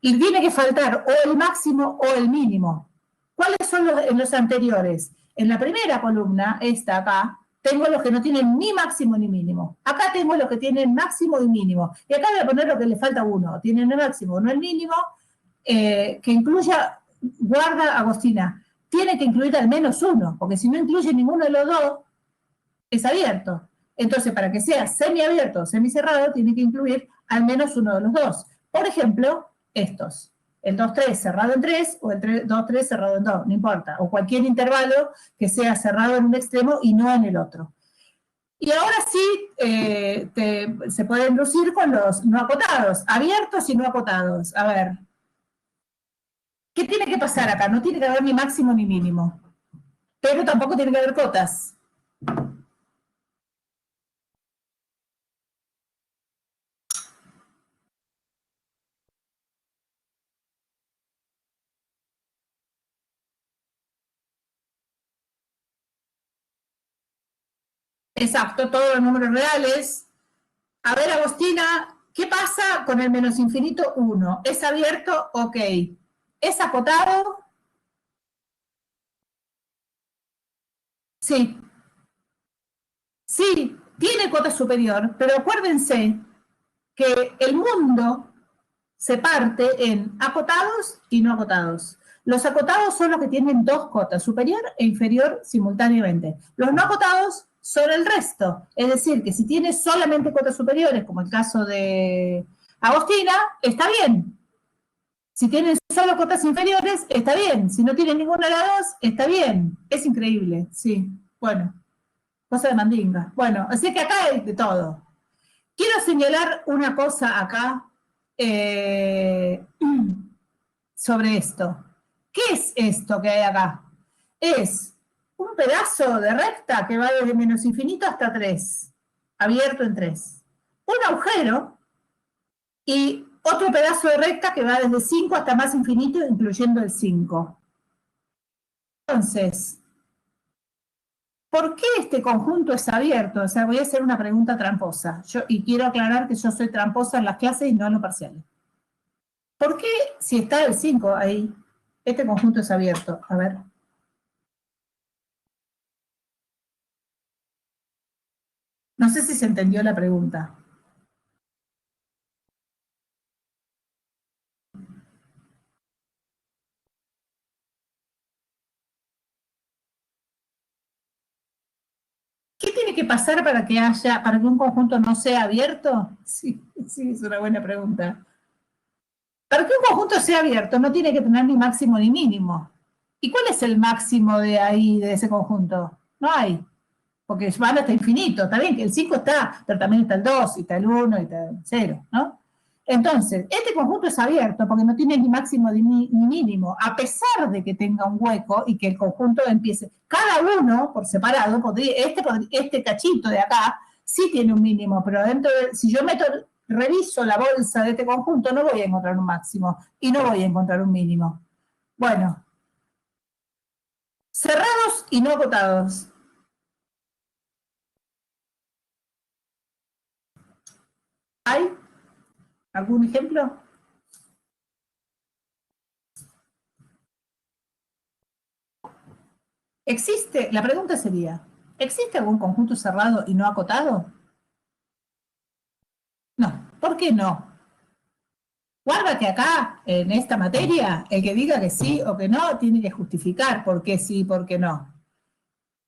Y tiene que faltar o el máximo o el mínimo. ¿Cuáles son los anteriores? En la primera columna, esta acá, tengo los que no tienen ni máximo ni mínimo. Acá tengo los que tienen máximo y mínimo. Y acá voy a poner lo que le falta uno. Tienen el máximo, no el mínimo, que incluya, guarda, Agostina, tiene que incluir al menos uno, porque si no incluye ninguno de los dos, es abierto. Entonces, para que sea semiabierto o semicerrado, tiene que incluir al menos uno de los dos. Por ejemplo, estos. El 2-3 cerrado en 3 o el 2-3 cerrado en 2, no importa. O cualquier intervalo que sea cerrado en un extremo y no en el otro. Y ahora sí se pueden lucir con los no acotados, abiertos y no acotados. A ver, ¿qué tiene que pasar acá? No tiene que haber ni máximo ni mínimo, pero tampoco tiene que haber cotas. Exacto, todos los números reales. A ver, Agostina, ¿qué pasa con el menos infinito 1? ¿Es abierto? Ok. ¿Es acotado? Sí. Sí, tiene cota superior, pero acuérdense que el mundo se parte en acotados y no acotados. Los acotados son los que tienen dos cotas, superior e inferior simultáneamente. Los no acotados son el resto. Es decir, que si tiene solamente cotas superiores, como el caso de Agostina, está bien. Si tienen solo cotas inferiores, está bien. Si no tienen ninguna de las dos, está bien. Es increíble, sí. Bueno, cosa de mandinga. Bueno, así que acá hay de todo. Quiero señalar una cosa acá sobre esto. ¿Qué es esto que hay acá? Es un pedazo de recta que va desde menos infinito hasta 3, abierto en 3. Un agujero y otro pedazo de recta que va desde 5 hasta más infinito, incluyendo el 5. Entonces, ¿por qué este conjunto es abierto? O sea, voy a hacer una pregunta tramposa. Y quiero aclarar que yo soy tramposa en las clases y no en los parciales. ¿Por qué, si está el 5 ahí, este conjunto es abierto? A ver. No sé si se entendió la pregunta. ¿Qué tiene que pasar para para que un conjunto no sea abierto? Sí, sí, es una buena pregunta. Para que un conjunto sea abierto no tiene que tener ni máximo ni mínimo. ¿Y cuál es el máximo de ahí, de ese conjunto? No hay, porque van hasta infinito. Está bien que el 5 está, pero también está el 2, y está el 1, y está el 0, ¿no? Entonces, este conjunto es abierto porque no tiene ni máximo ni mínimo, a pesar de que tenga un hueco y que el conjunto empiece. Cada uno, por separado, este cachito de acá, sí tiene un mínimo, pero si yo reviso la bolsa de este conjunto, no voy a encontrar un máximo y no voy a encontrar un mínimo. Bueno, cerrados y no acotados. ¿Hay algún ejemplo? La pregunta sería, ¿existe algún conjunto cerrado y no acotado? No, ¿por qué no? Guarda que acá, en esta materia, el que diga que sí o que no, tiene que justificar por qué sí y por qué no.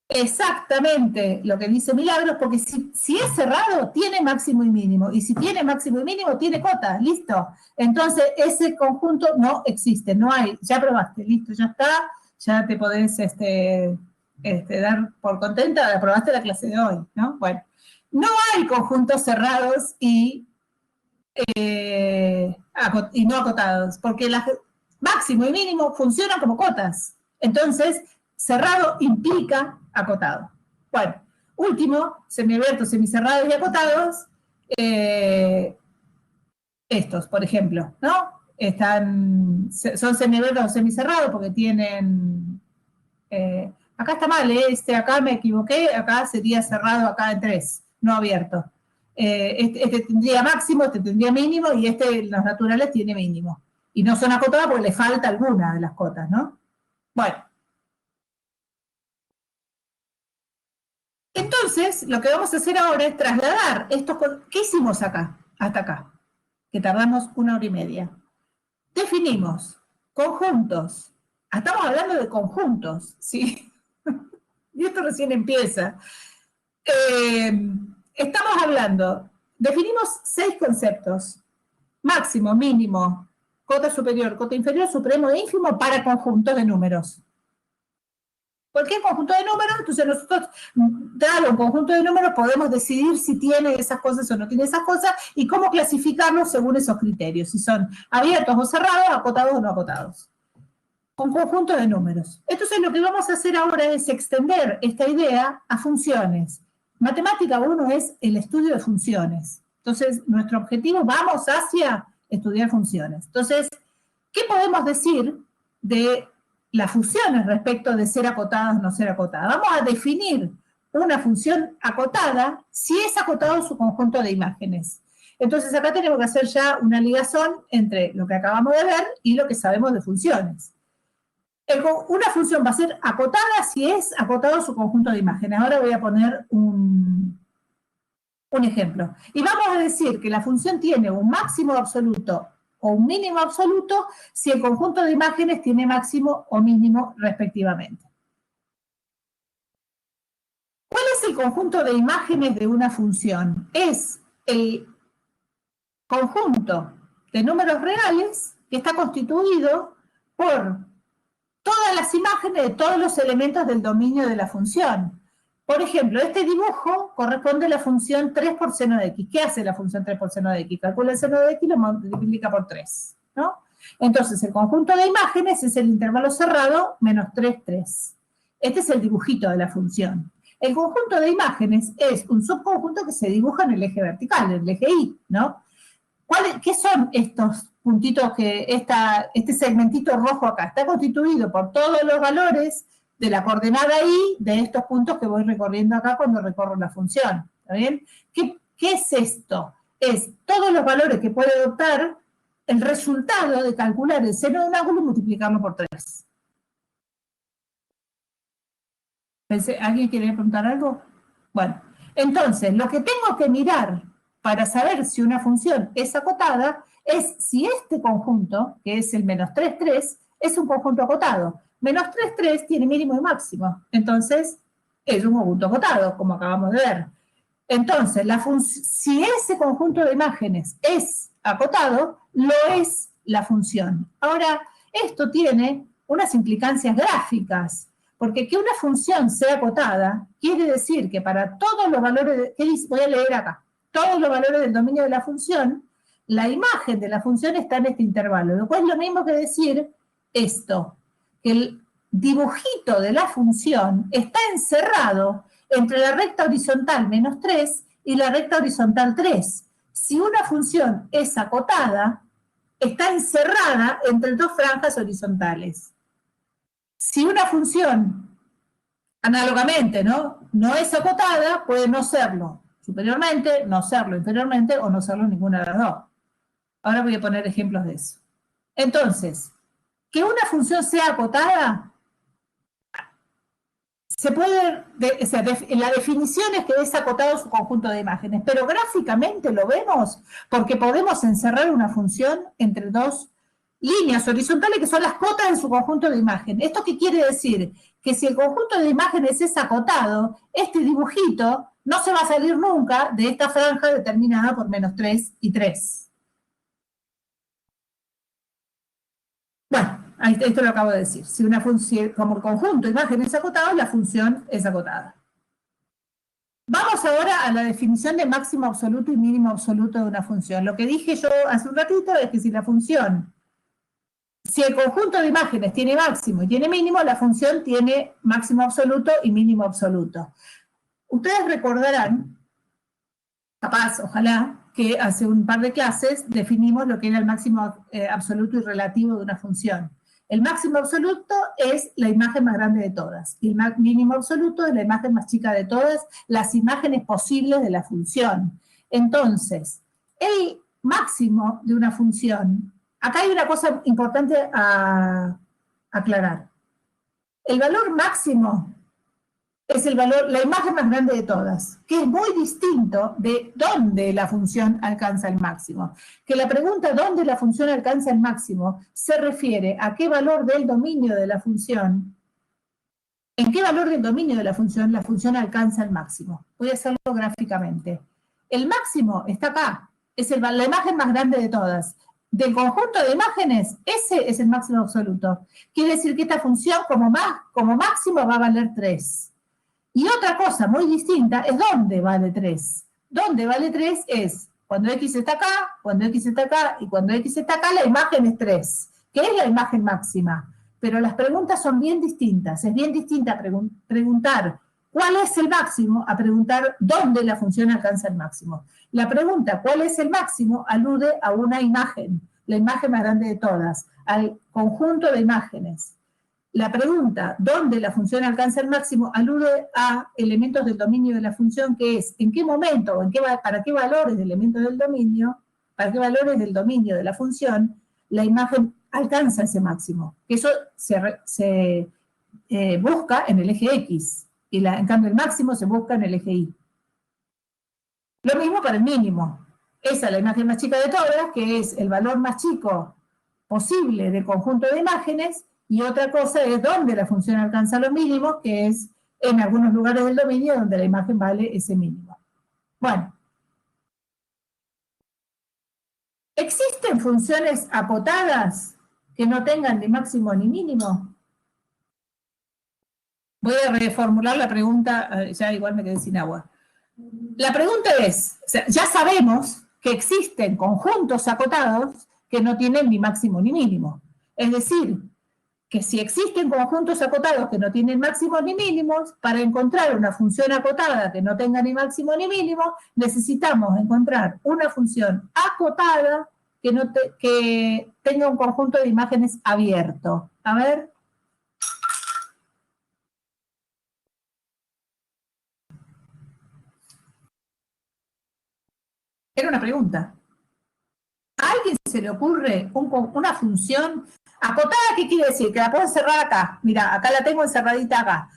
exactamente lo que dice Milagros, porque si es cerrado, tiene máximo y mínimo, y si tiene máximo y mínimo, tiene cota, listo. Entonces, ese conjunto no existe, no hay, ya probaste, listo, ya está, ya te podés dar por contenta, aprobaste la clase de hoy, ¿no? Bueno, no hay conjuntos cerrados y no acotados, porque máximo y mínimo funcionan como cotas. Entonces, cerrado implica acotado. Bueno, último, semiabiertos, semicerrados y acotados, estos, por ejemplo, ¿no? Son semiabiertos o semicerrados porque tienen... acá está mal, acá me equivoqué, acá sería cerrado acá en 3, no abierto. Este tendría máximo, este tendría mínimo, y los naturales, tiene mínimo. Y no son acotadas porque le falta alguna de las cotas, ¿no? Bueno. Entonces, lo que vamos a hacer ahora es trasladar estos... ¿Qué hicimos acá? Hasta acá. Que tardamos 1 hora y media. Definimos conjuntos. Estamos hablando de conjuntos, ¿sí? Y esto recién empieza. Estamos hablando, definimos 6 conceptos: máximo, mínimo, cota superior, cota inferior, supremo e ínfimo para conjuntos de números. Cualquier conjunto de números, entonces nosotros, dado un conjunto de números, podemos decidir si tiene esas cosas o no tiene esas cosas y cómo clasificarlos según esos criterios, si son abiertos o cerrados, acotados o no acotados. Con conjuntos de números. Entonces lo que vamos a hacer ahora es extender esta idea a funciones. Matemática 1 es el estudio de funciones. Entonces, nuestro objetivo, vamos hacia estudiar funciones. Entonces, ¿qué podemos decir de las funciones respecto de ser acotadas o no ser acotadas? Vamos a definir una función acotada si es acotado su conjunto de imágenes. Entonces, acá tenemos que hacer ya una ligazón entre lo que acabamos de ver y lo que sabemos de funciones. Una función va a ser acotada si es acotado su conjunto de imágenes. Ahora voy a poner un ejemplo. Y vamos a decir que la función tiene un máximo absoluto o un mínimo absoluto si el conjunto de imágenes tiene máximo o mínimo respectivamente. ¿Cuál es el conjunto de imágenes de una función? Es el conjunto de números reales que está constituido por todas las imágenes de todos los elementos del dominio de la función. Por ejemplo, este dibujo corresponde a la función 3 por seno de x. ¿Qué hace la función 3 por seno de x? Calcula el seno de x y lo multiplica por 3, ¿no? Entonces, el conjunto de imágenes es el intervalo cerrado menos 3, 3. Este es el dibujito de la función. El conjunto de imágenes es un subconjunto que se dibuja en el eje vertical, en el eje Y, ¿no? ¿Qué son estos puntitos este segmentito rojo acá? Está constituido por todos los valores de la coordenada Y de estos puntos que voy recorriendo acá cuando recorro la función. ¿Está bien? ¿Qué es esto? Es todos los valores que puede adoptar el resultado de calcular el seno de un ángulo y multiplicarlo por 3. ¿Alguien quiere preguntar algo? Bueno, entonces, lo que tengo que mirar para saber si una función es acotada es si este conjunto, que es el menos 3, 3, es un conjunto acotado. Menos 3, 3 tiene mínimo y máximo. Entonces, es un conjunto acotado, como acabamos de ver. Entonces, si ese conjunto de imágenes es acotado, lo es la función. Ahora, esto tiene unas implicancias gráficas, porque que una función sea acotada quiere decir que para todos los valores, voy a leer acá, todos los valores del dominio de la función, la imagen de la función está en este intervalo, lo cual es lo mismo que decir esto, que el dibujito de la función está encerrado entre la recta horizontal menos 3 y la recta horizontal 3. Si una función es acotada, está encerrada entre 2 franjas horizontales. Si una función, análogamente, no es acotada, puede no serlo superiormente, no serlo inferiormente o no serlo ninguna de las dos. Ahora voy a poner ejemplos de eso. Entonces, que una función sea acotada, se puede, la definición es que es acotado su conjunto de imágenes, pero gráficamente lo vemos porque podemos encerrar una función entre 2 líneas horizontales que son las cotas en su conjunto de imagen. ¿Esto qué quiere decir? que si el conjunto de imágenes es acotado, este dibujito no se va a salir nunca de esta franja determinada por menos 3 y 3. Bueno, esto lo acabo de decir. Si una función, como el conjunto de imágenes acotados, la función es acotada. Vamos ahora a la definición de máximo absoluto y mínimo absoluto de una función. Lo que dije yo hace un ratito es que si el conjunto de imágenes tiene máximo y tiene mínimo, la función tiene máximo absoluto y mínimo absoluto. Ustedes recordarán, capaz, ojalá, que hace un par de clases definimos lo que era el máximo absoluto y relativo de una función. El máximo absoluto es la imagen más grande de todas, y el mínimo absoluto es la imagen más chica de todas las imágenes posibles de la función. Entonces, el máximo de una función, acá hay una cosa importante a aclarar. El valor máximo es la imagen más grande de todas, que es muy distinto de dónde la función alcanza el máximo. Que la pregunta ¿dónde la función alcanza el máximo? Se refiere a qué valor del dominio de la función, en qué valor del dominio de la función alcanza el máximo. Voy a hacerlo gráficamente. El máximo está acá, es la imagen más grande de todas. Del conjunto de imágenes, ese es el máximo absoluto. Quiere decir que esta función como máximo va a valer 3. Y otra cosa muy distinta es dónde vale 3. Dónde vale 3 es cuando x está acá, cuando x está acá y cuando x está acá, la imagen es 3, que es la imagen máxima. Pero las preguntas son bien distintas. Es bien distinta preguntar cuál es el máximo a preguntar dónde la función alcanza el máximo. La pregunta cuál es el máximo alude a una imagen, la imagen más grande de todas, al conjunto de imágenes. La pregunta, ¿dónde la función alcanza el máximo?, alude a elementos del dominio de la función, que es en qué momento o para qué valores de elementos del dominio, para qué valores del dominio de la función, la imagen alcanza ese máximo. Eso se busca en el eje X, y en cambio el máximo se busca en el eje Y. Lo mismo para el mínimo. Esa es la imagen más chica de todas, que es el valor más chico posible del conjunto de imágenes, y otra cosa es dónde la función alcanza los mínimos, que es en algunos lugares del dominio donde la imagen vale ese mínimo. Bueno. ¿Existen funciones acotadas que no tengan ni máximo ni mínimo? Voy a reformular la pregunta, ya igual me quedé sin agua. La pregunta es, o sea, ya sabemos que existen conjuntos acotados que no tienen ni máximo ni mínimo. Es decir, que si existen conjuntos acotados que no tienen máximos ni mínimos, para encontrar una función acotada que no tenga ni máximo ni mínimo, necesitamos encontrar una función acotada que tenga un conjunto de imágenes abierto. A ver. Era una pregunta. ¿A alguien se le ocurre una función acotada? ¿Qué quiere decir? Que la puedo encerrar acá. Mira, acá la tengo encerradita acá.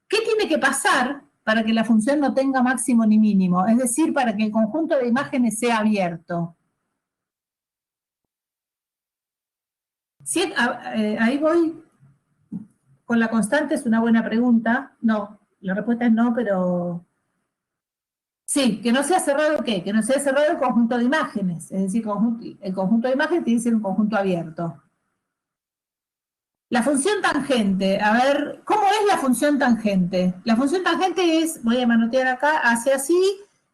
¿Qué tiene que pasar para que la función no tenga máximo ni mínimo? Es decir, para que el conjunto de imágenes sea abierto. ¿Sí? Ahí voy. Con la constante es una buena pregunta. No, la respuesta es no, pero... Sí, que no sea cerrado ¿qué? Que no sea cerrado el conjunto de imágenes. Es decir, el conjunto de imágenes tiene que ser un conjunto abierto. La función tangente, a ver, ¿cómo es la función tangente? La función tangente es, voy a manotear acá, hace así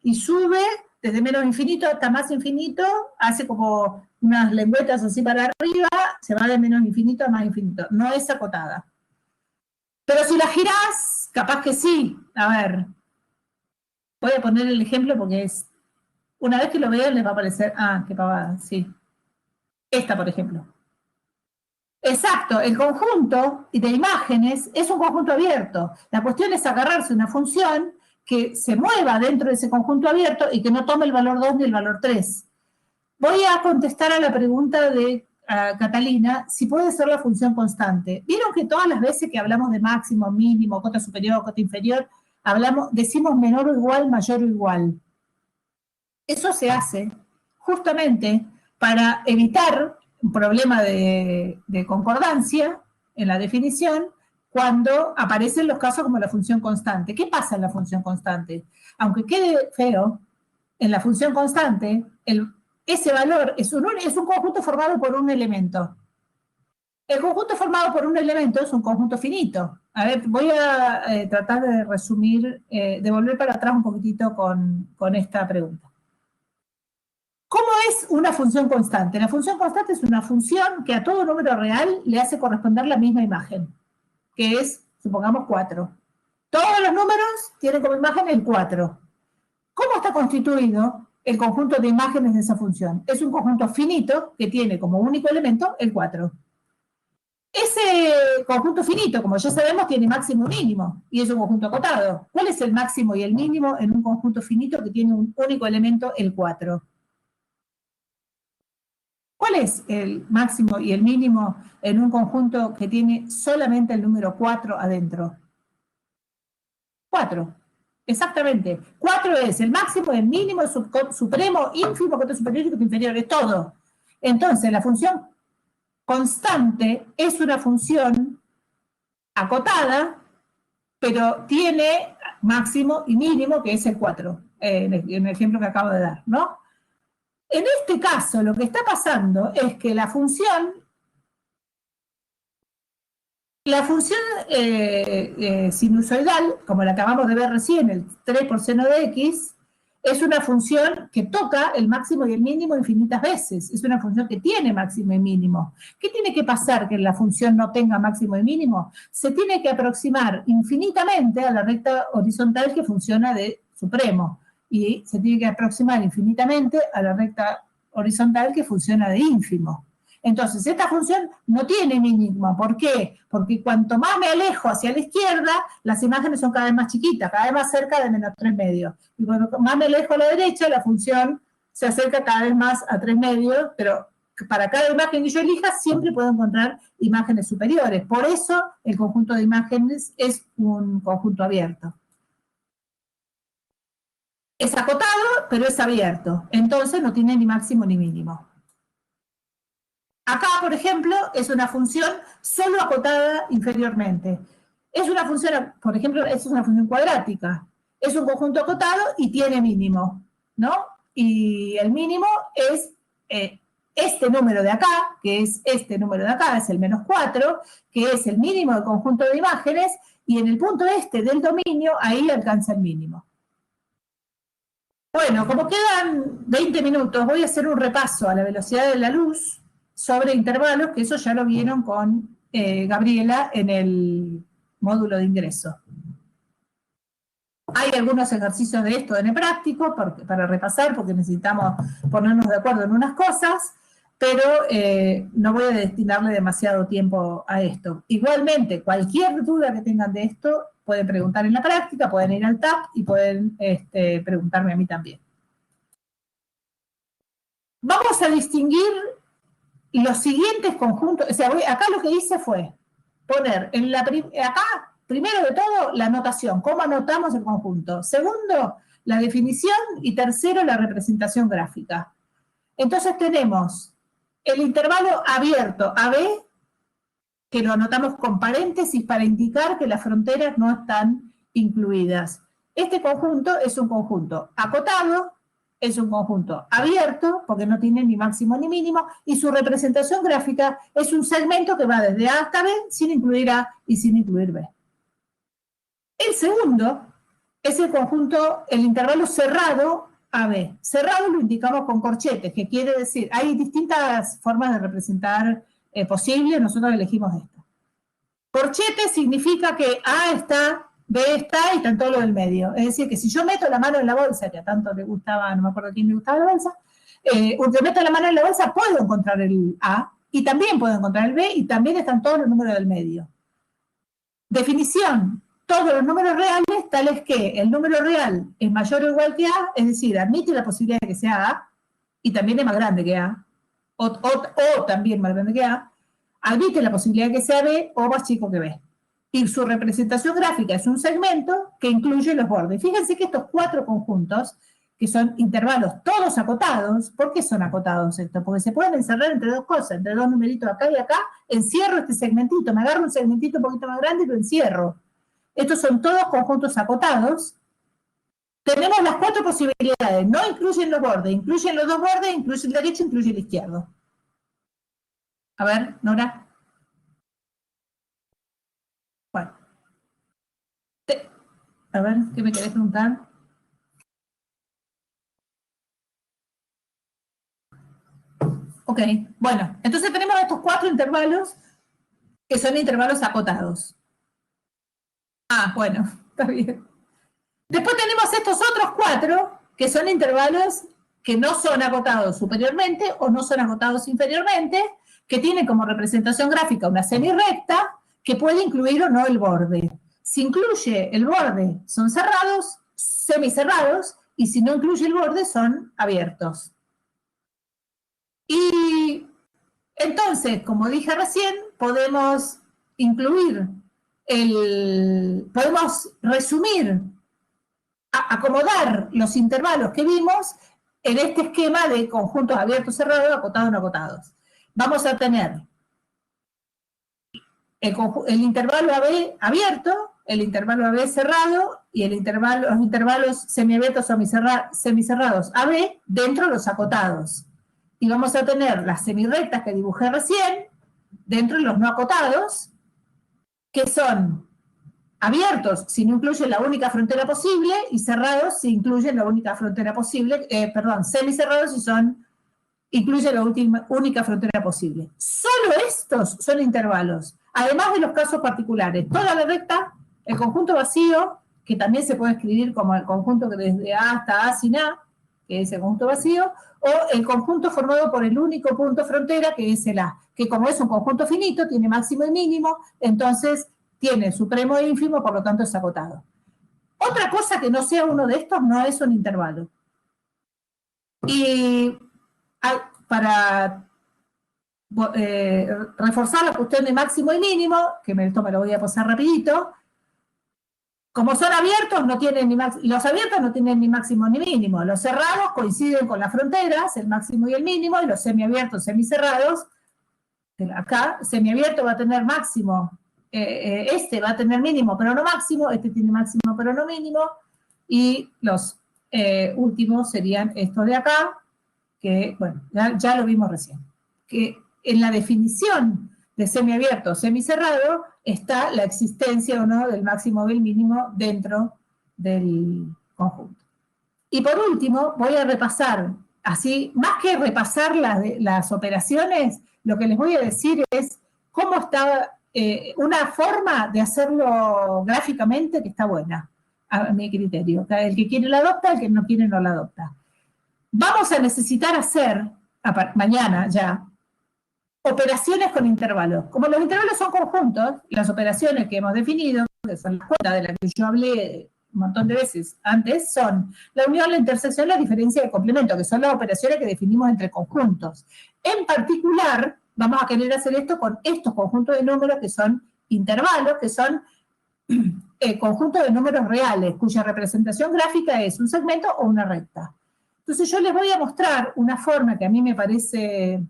y sube desde menos infinito hasta más infinito, hace como unas lengüetas así para arriba, se va de menos infinito a más infinito. No es acotada. Pero si la girás, capaz que sí. A ver, voy a poner el ejemplo porque es, una vez que lo vean les va a aparecer, ah, qué pavada, sí. Esta, por ejemplo. Exacto, el conjunto de imágenes es un conjunto abierto. La cuestión es agarrarse una función que se mueva dentro de ese conjunto abierto y que no tome el valor 2 ni el valor 3. Voy a contestar a la pregunta de Catalina, si puede ser la función constante. Vieron que todas las veces que hablamos de máximo, mínimo, cota superior, cota inferior, decimos menor o igual, mayor o igual. Eso se hace justamente para evitar un problema de concordancia en la definición, cuando aparecen los casos como la función constante. ¿Qué pasa en la función constante? Aunque quede feo, en la función constante, ese valor es un conjunto formado por un elemento. El conjunto formado por un elemento es un conjunto finito. A ver, voy a tratar de resumir, de volver para atrás un poquitito con esta pregunta. ¿Cómo es una función constante? La función constante es una función que a todo número real le hace corresponder la misma imagen, que es, supongamos, 4. Todos los números tienen como imagen el 4. ¿Cómo está constituido el conjunto de imágenes de esa función? Es un conjunto finito que tiene como único elemento el 4. Ese conjunto finito, como ya sabemos, tiene máximo y mínimo, y es un conjunto acotado. ¿Cuál es el máximo y el mínimo en un conjunto finito que tiene un único elemento, el 4? ¿Cuál es el máximo y el mínimo en un conjunto que tiene solamente el número 4 adentro? 4. Exactamente. 4 es el máximo, el mínimo, el supremo, ínfimo, coto superior y coto inferior, es todo. Entonces, la función constante es una función acotada, pero tiene máximo y mínimo, que es el 4, en el ejemplo que acabo de dar, ¿no? En este caso, lo que está pasando es que la función sinusoidal, como la acabamos de ver recién, el 3 por seno de x, es una función que toca el máximo y el mínimo infinitas veces. Es una función que tiene máximo y mínimo. ¿Qué tiene que pasar que la función no tenga máximo y mínimo? Se tiene que aproximar infinitamente a la recta horizontal que funciona de supremo. Y se tiene que aproximar infinitamente a la recta horizontal que funciona de ínfimo. Entonces, esta función no tiene mínimo. ¿Por qué? Porque cuanto más me alejo hacia la izquierda, las imágenes son cada vez más chiquitas, cada vez más cerca de menos 3 medios. Y cuanto más me alejo a la derecha, la función se acerca cada vez más a 3 medios, pero para cada imagen que yo elija, siempre puedo encontrar imágenes superiores. Por eso, el conjunto de imágenes es un conjunto abierto. Es acotado, pero es abierto. Entonces, no tiene ni máximo ni mínimo. Acá, por ejemplo, es una función solo acotada inferiormente. Es una función, por ejemplo, es una función cuadrática. Es un conjunto acotado y tiene mínimo, ¿no? Y el mínimo es este número de acá, que es este número de acá, es el menos 4, que es el mínimo del conjunto de imágenes, y en el punto este del dominio, ahí alcanza el mínimo. Bueno, como quedan 20 minutos, voy a hacer un repaso a la velocidad de la luz sobre intervalos, que eso ya lo vieron con Gabriela en el módulo de ingreso. Hay algunos ejercicios de esto en el práctico para repasar, porque necesitamos ponernos de acuerdo en unas cosas, pero no voy a destinarle demasiado tiempo a esto. Igualmente, cualquier duda que tengan de esto, pueden preguntar en la práctica, pueden ir al TAP y pueden preguntarme a mí también. Vamos a distinguir los siguientes conjuntos. O sea, acá lo que hice fue poner acá, primero de todo, la anotación, cómo anotamos el conjunto. Segundo, la definición. Y tercero, la representación gráfica. Entonces tenemos el intervalo abierto AB, que lo anotamos con paréntesis para indicar que las fronteras no están incluidas. Este conjunto es un conjunto acotado, es un conjunto abierto, porque no tiene ni máximo ni mínimo, y su representación gráfica es un segmento que va desde A hasta B, sin incluir A y sin incluir B. El segundo es el conjunto, el intervalo cerrado AB. Cerrado lo indicamos con corchetes, que quiere decir, hay distintas formas de representar posibles, nosotros elegimos esta. Corchete significa que A está, B está y está en todo lo del medio. Es decir, que si yo meto la mano en la bolsa, que a tanto le gustaba, no me acuerdo a quién le gustaba la bolsa, yo meto la mano en la bolsa, puedo encontrar el A y también puedo encontrar el B y también están todos los números del medio. Definición. Todos los números reales, tales que el número real es mayor o igual que A, es decir, admite la posibilidad de que sea A, y también es más grande que A, o también más grande que A, admite la posibilidad de que sea B o más chico que B. Y su representación gráfica es un segmento que incluye los bordes. Fíjense que estos 4 conjuntos, que son intervalos todos acotados. ¿Por qué son acotados estos? Porque se pueden encerrar entre dos cosas, entre dos numeritos acá y acá. Encierro este segmentito, me agarro un segmentito un poquito más grande y lo encierro. Estos son todos conjuntos acotados. Tenemos las 4 posibilidades, no incluyen los bordes, incluyen los dos bordes, incluye el derecho, incluye el izquierdo. A ver, Nora. Bueno. A ver, ¿qué me querés preguntar? Ok, bueno, entonces tenemos estos 4 intervalos que son intervalos acotados. Ah, bueno, está bien. Después tenemos estos otros 4 que son intervalos que no son acotados superiormente o no son acotados inferiormente, que tienen como representación gráfica una semirrecta que puede incluir o no el borde. Si incluye el borde, son cerrados, semicerrados, y si no incluye el borde, son abiertos. Y entonces, como dije recién, podemos incluir podemos resumir, acomodar los intervalos que vimos en este esquema de conjuntos abiertos, cerrados, acotados, no acotados. Vamos a tener el intervalo AB abierto, el intervalo AB cerrado y los intervalos semiabiertos o semicerrados AB dentro de los acotados. Y vamos a tener las semirrectas que dibujé recién dentro de los no acotados, que son abiertos si no incluyen la única frontera posible y cerrados si incluyen la única frontera posible, semicerrados si incluyen la única frontera posible. Solo estos son intervalos, además de los casos particulares. Toda la recta, el conjunto vacío, que también se puede escribir como el conjunto que desde A hasta A sin A, que es el conjunto vacío, o el conjunto formado por el único punto frontera, que es el A, que como es un conjunto finito, tiene máximo y mínimo, entonces tiene supremo e ínfimo, por lo tanto es acotado. Otra cosa que no sea uno de estos no es un intervalo. Y para reforzar la cuestión de máximo y mínimo, que esto me lo voy a pasar rapidito, como son abiertos, los abiertos no tienen ni máximo ni mínimo, los cerrados coinciden con las fronteras, el máximo y el mínimo, y los semiabiertos, semicerrados, acá, semiabierto va a tener máximo, este va a tener mínimo pero no máximo, este tiene máximo pero no mínimo, y los últimos serían estos de acá, que, bueno, ya lo vimos recién, que en la definición de semiabierto o semicerrado está la existencia o no del máximo y el mínimo dentro del conjunto. Y por último, voy a repasar, así, más que repasar las operaciones, lo que les voy a decir es cómo está una forma de hacerlo gráficamente que está buena, a mi criterio. El que quiere la adopta, el que no quiere no la adopta. Vamos a necesitar hacer, mañana ya, operaciones con intervalos. Como los intervalos son conjuntos, las operaciones que hemos definido, que son las cuentas de las que yo hablé un montón de veces antes, son la unión, la intersección, la diferencia y el complemento, que son las operaciones que definimos entre conjuntos. En particular, vamos a querer hacer esto con estos conjuntos de números que son intervalos, que son conjuntos de números reales, cuya representación gráfica es un segmento o una recta. Entonces yo les voy a mostrar una forma que a mí me parece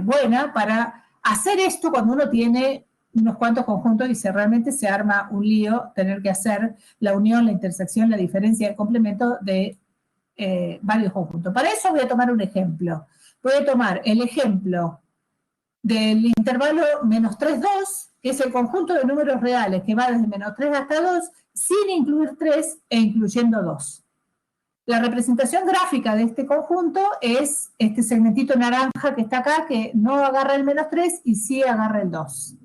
buena para hacer esto cuando uno tiene unos cuantos conjuntos y realmente se arma un lío tener que hacer la unión, la intersección, la diferencia y el complemento de varios conjuntos. Para eso voy a tomar un ejemplo. Voy a tomar el ejemplo del intervalo menos 3, 2, que es el conjunto de números reales que va desde menos 3 hasta 2, sin incluir 3 e incluyendo 2. La representación gráfica de este conjunto es este segmentito naranja que está acá, que no agarra el menos 3 y sí agarra el 2.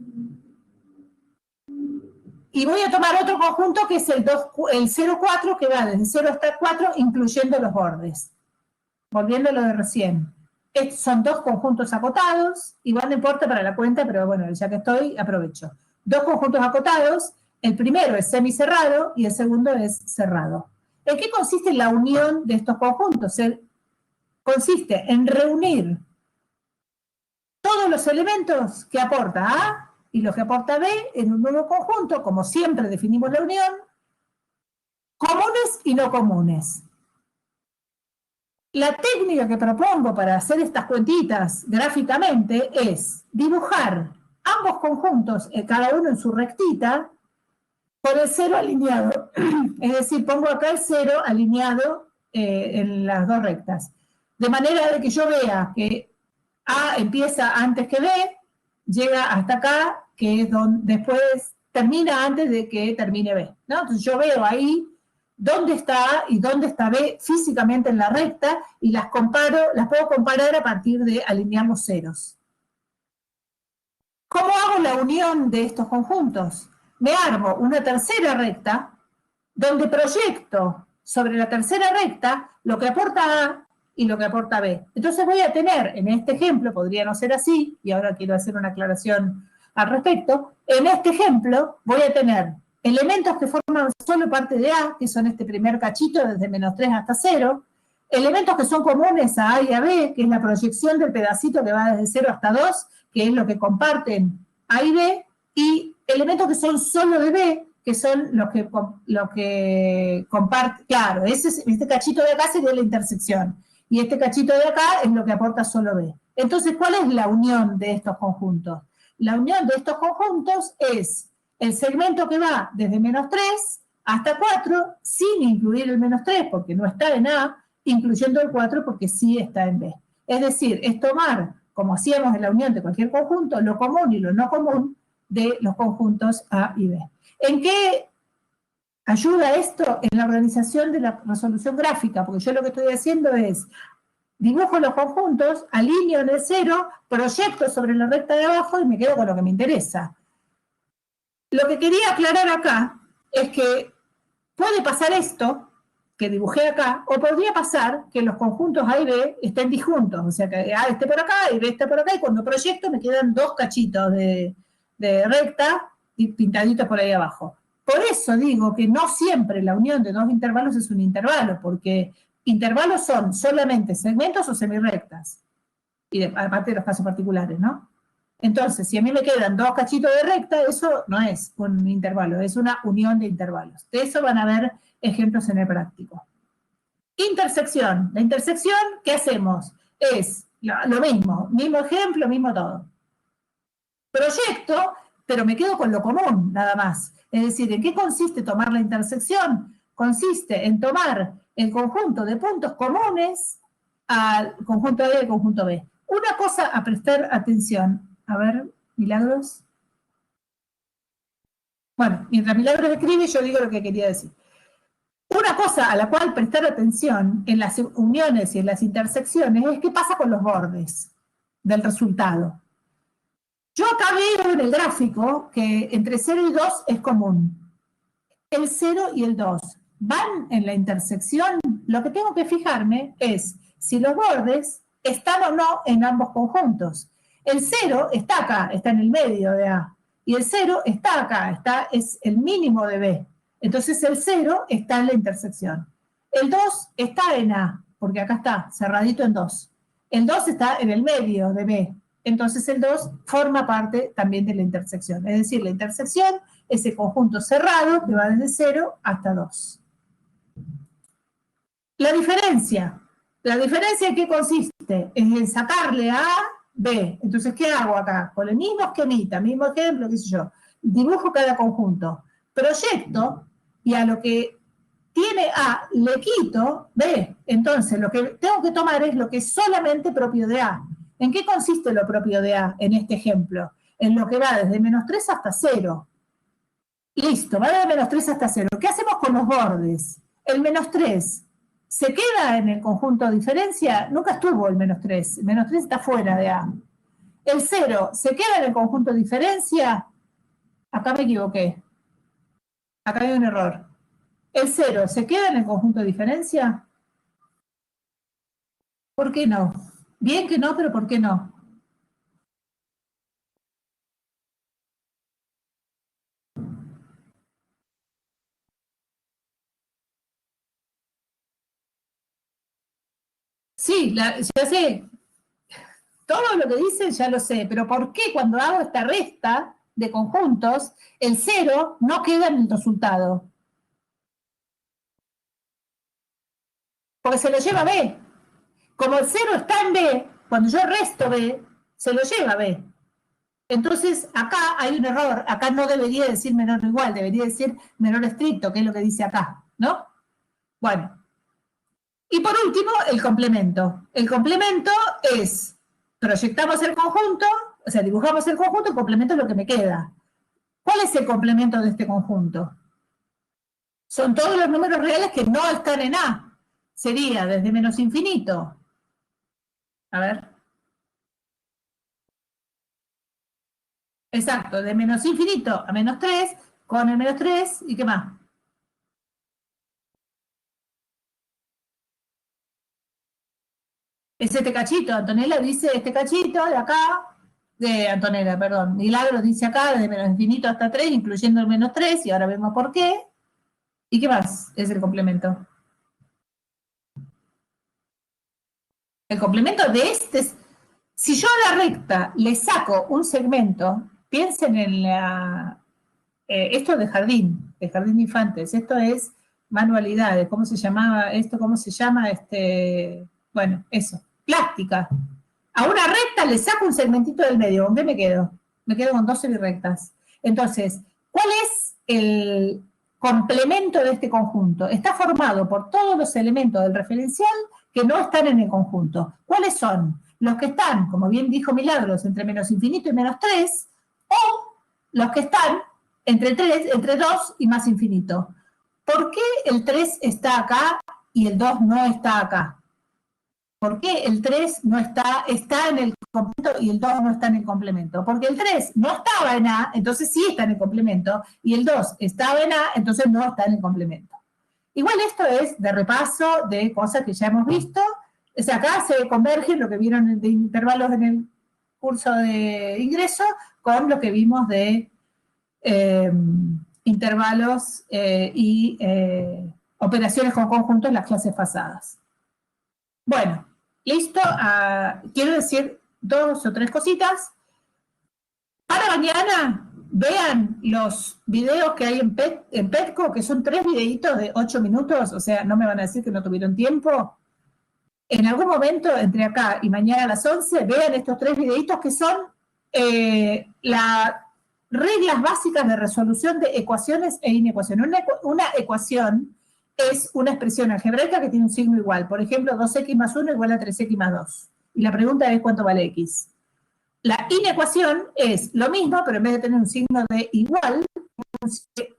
Y voy a tomar otro conjunto que es el 0, 4, que va desde 0 hasta 4, incluyendo los bordes. Volviendo a lo de recién. Estos son dos conjuntos acotados, igual no importa para la cuenta, pero bueno, ya que estoy, aprovecho. Dos conjuntos acotados, el primero es semicerrado y el segundo es cerrado. ¿En qué consiste la unión de estos conjuntos? Consiste en reunir todos los elementos que aporta A y los que aporta B en un nuevo conjunto, como siempre definimos la unión, Comunes y no comunes. La técnica que propongo para hacer estas cuentitas gráficamente es dibujar ambos conjuntos, cada uno en su rectita, con el 0 alineado. Es decir, pongo acá el 0 alineado en las dos rectas. De manera de que yo vea que A empieza antes que B, llega hasta acá, que es donde después termina antes de que termine B, ¿no? Entonces yo veo ahí dónde está A y dónde está B físicamente en la recta y las puedo comparar a partir de alinear los ceros. ¿Cómo hago la unión de estos conjuntos? Me armo una tercera recta donde proyecto sobre la tercera recta lo que aporta A y lo que aporta B. Entonces voy a tener, en este ejemplo, podría no ser así, y ahora quiero hacer una aclaración al respecto, en este ejemplo voy a tener elementos que forman solo parte de A, que son este primer cachito desde -3 hasta 0, elementos que son comunes a A y a B, que es la proyección del pedacito que va desde 0 hasta 2, que es lo que comparten A y B, y elementos que son solo de B, que son los que comparten, claro, este cachito de acá sería la intersección, y este cachito de acá es lo que aporta solo B. Entonces, ¿cuál es la unión de estos conjuntos? La unión de estos conjuntos es el segmento que va desde -3 hasta 4, sin incluir el -3, porque no está en A, incluyendo el 4 porque sí está en B. Es decir, es tomar, como hacíamos en la unión de cualquier conjunto, lo común y lo no común de los conjuntos A y B. ¿En qué ayuda esto? En la organización de la resolución gráfica, porque yo lo que estoy haciendo es dibujo los conjuntos, alineo en el 0, proyecto sobre la recta de abajo y me quedo con lo que me interesa. Lo que quería aclarar acá es que puede pasar esto, que dibujé acá, o podría pasar que los conjuntos A y B estén disjuntos, o sea, que A esté por acá y B esté por acá, y cuando proyecto me quedan dos cachitos de recta y pintaditos por ahí abajo. Por eso digo que no siempre la unión de dos intervalos es un intervalo, porque intervalos son solamente segmentos o semirrectas, y aparte de los casos particulares, ¿no? Entonces, si a mí me quedan dos cachitos de recta, eso no es un intervalo, es una unión de intervalos. De eso van a ver ejemplos en el práctico. Intersección. La intersección, ¿qué hacemos? Es lo mismo ejemplo, mismo todo. Proyecto, pero me quedo con lo común, nada más. Es decir, ¿en qué consiste tomar la intersección? Consiste en tomar el conjunto de puntos comunes al conjunto A y al conjunto B. Una cosa a prestar atención. A ver, Milagros. Bueno, mientras Milagros escribe, yo digo lo que quería decir. Una cosa a la cual prestar atención en las uniones y en las intersecciones es qué pasa con los bordes del resultado. Yo acá veo en el gráfico que entre 0 y 2 es común. El 0 y el 2 van en la intersección. Lo que tengo que fijarme es si los bordes están o no en ambos conjuntos. El 0 está acá, está en el medio de A. Y el 0 está acá, es el mínimo de B. Entonces el 0 está en la intersección. El 2 está en A, porque acá está, cerradito en 2. El 2 está en el medio de B. Entonces el 2 forma parte también de la intersección. Es decir, la intersección es el conjunto cerrado que va desde 0 hasta 2. La diferencia en qué consiste? Es en sacarle a B. Entonces, ¿qué hago acá? Con el mismo esquemita, mismo ejemplo, qué sé yo, dibujo cada conjunto, proyecto y a lo que tiene A le quito B. Entonces, lo que tengo que tomar es lo que es solamente propio de A. ¿En qué consiste lo propio de A en este ejemplo? En lo que va desde -3 hasta 0. Listo, va de -3 hasta 0. ¿Qué hacemos con los bordes? El -3 se queda en el conjunto diferencia, nunca estuvo el -3. El -3 está fuera de A. El 0 se queda en el conjunto diferencia. Acá me equivoqué. Acá hay un error. El 0 se queda en el conjunto diferencia. ¿Por qué no? Bien que no, pero ¿por qué no? Sí, ya sé, todo lo que dicen ya lo sé, pero ¿por qué cuando hago esta resta de conjuntos, el 0 no queda en el resultado? porque se lo lleva B. Como el 0 está en B, cuando yo resto B, se lo lleva B. Entonces, acá hay un error. Acá no debería decir menor o igual, debería decir menor estricto, que es lo que dice acá, ¿no? Bueno. Y por último, el complemento. El complemento es, proyectamos el conjunto, o sea, dibujamos el conjunto, el complemento es lo que me queda. ¿Cuál es el complemento de este conjunto? Son todos los números reales que no están en A. Sería desde menos infinito. A ver. Exacto, de menos infinito a menos 3, con el menos 3, ¿y qué más? Es este cachito, Antonella dice este cachito de acá, de Antonella, perdón, Milagros dice acá, desde menos infinito hasta 3, incluyendo el menos 3, y ahora vemos por qué. ¿Y qué más es el complemento? El complemento de este, si yo a la recta le saco un segmento, piensen en la, esto de jardín de infantes, esto es manualidades, ¿cómo se llamaba esto? ¿Cómo se llama? Bueno, eso, plástica. A una recta le saco un segmentito del medio, ¿con qué me quedo? Me quedo con 12 birrectas. Entonces, ¿cuál es el complemento de este conjunto? Está formado por todos los elementos del referencial que no están en el conjunto. ¿Cuáles son? Los que están, como bien dijo Milagros, entre menos infinito y menos 3, o los que están entre 3, entre 2 y más infinito. ¿Por qué el 3 está acá y el 2 no está acá? ¿Por qué el 3 no está en el complemento y el 2 no está en el complemento? Porque el 3 no estaba en A, entonces sí está en el complemento, y el 2 estaba en A, entonces no está en el complemento. Igual esto es de repaso de cosas que ya hemos visto. O sea, acá se converge lo que vieron de intervalos en el curso de ingreso con lo que vimos de intervalos y operaciones con conjuntos en las clases pasadas. Bueno, listo. Quiero decir 2 o 3 cositas. Para mañana, vean los videos que hay en Petco, que son 3 videitos de 8 minutos, o sea, no me van a decir que no tuvieron tiempo. En algún momento, entre acá y mañana a las 11, vean estos 3 videitos que son las reglas básicas de resolución de ecuaciones e inecuaciones. Una ecuación es una expresión algebraica que tiene un signo igual. Por ejemplo, 2x más 1 igual a 3x más 2. Y la pregunta es cuánto vale x. La inecuación es lo mismo, pero en vez de tener un signo de igual,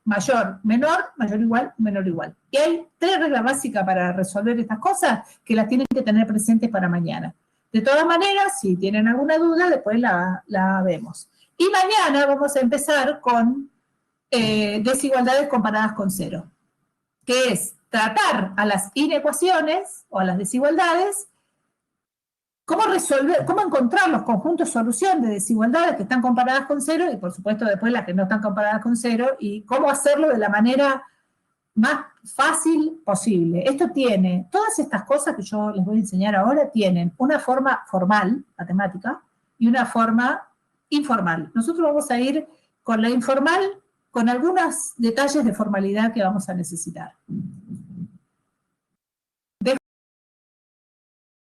mayor, menor, mayor igual, menor igual. Y hay 3 reglas básicas para resolver estas cosas que las tienen que tener presentes para mañana. De todas maneras, si tienen alguna duda, después la vemos. Y mañana vamos a empezar con desigualdades comparadas con 0, que es tratar a las inecuaciones o a las desigualdades, cómo encontrar los conjuntos solución de desigualdades que están comparadas con 0 y por supuesto después las que no están comparadas con 0 y cómo hacerlo de la manera más fácil posible. Esto tiene, todas estas cosas que yo les voy a enseñar ahora tienen una forma formal, matemática, y una forma informal. Nosotros vamos a ir con la informal, con algunos detalles de formalidad que vamos a necesitar.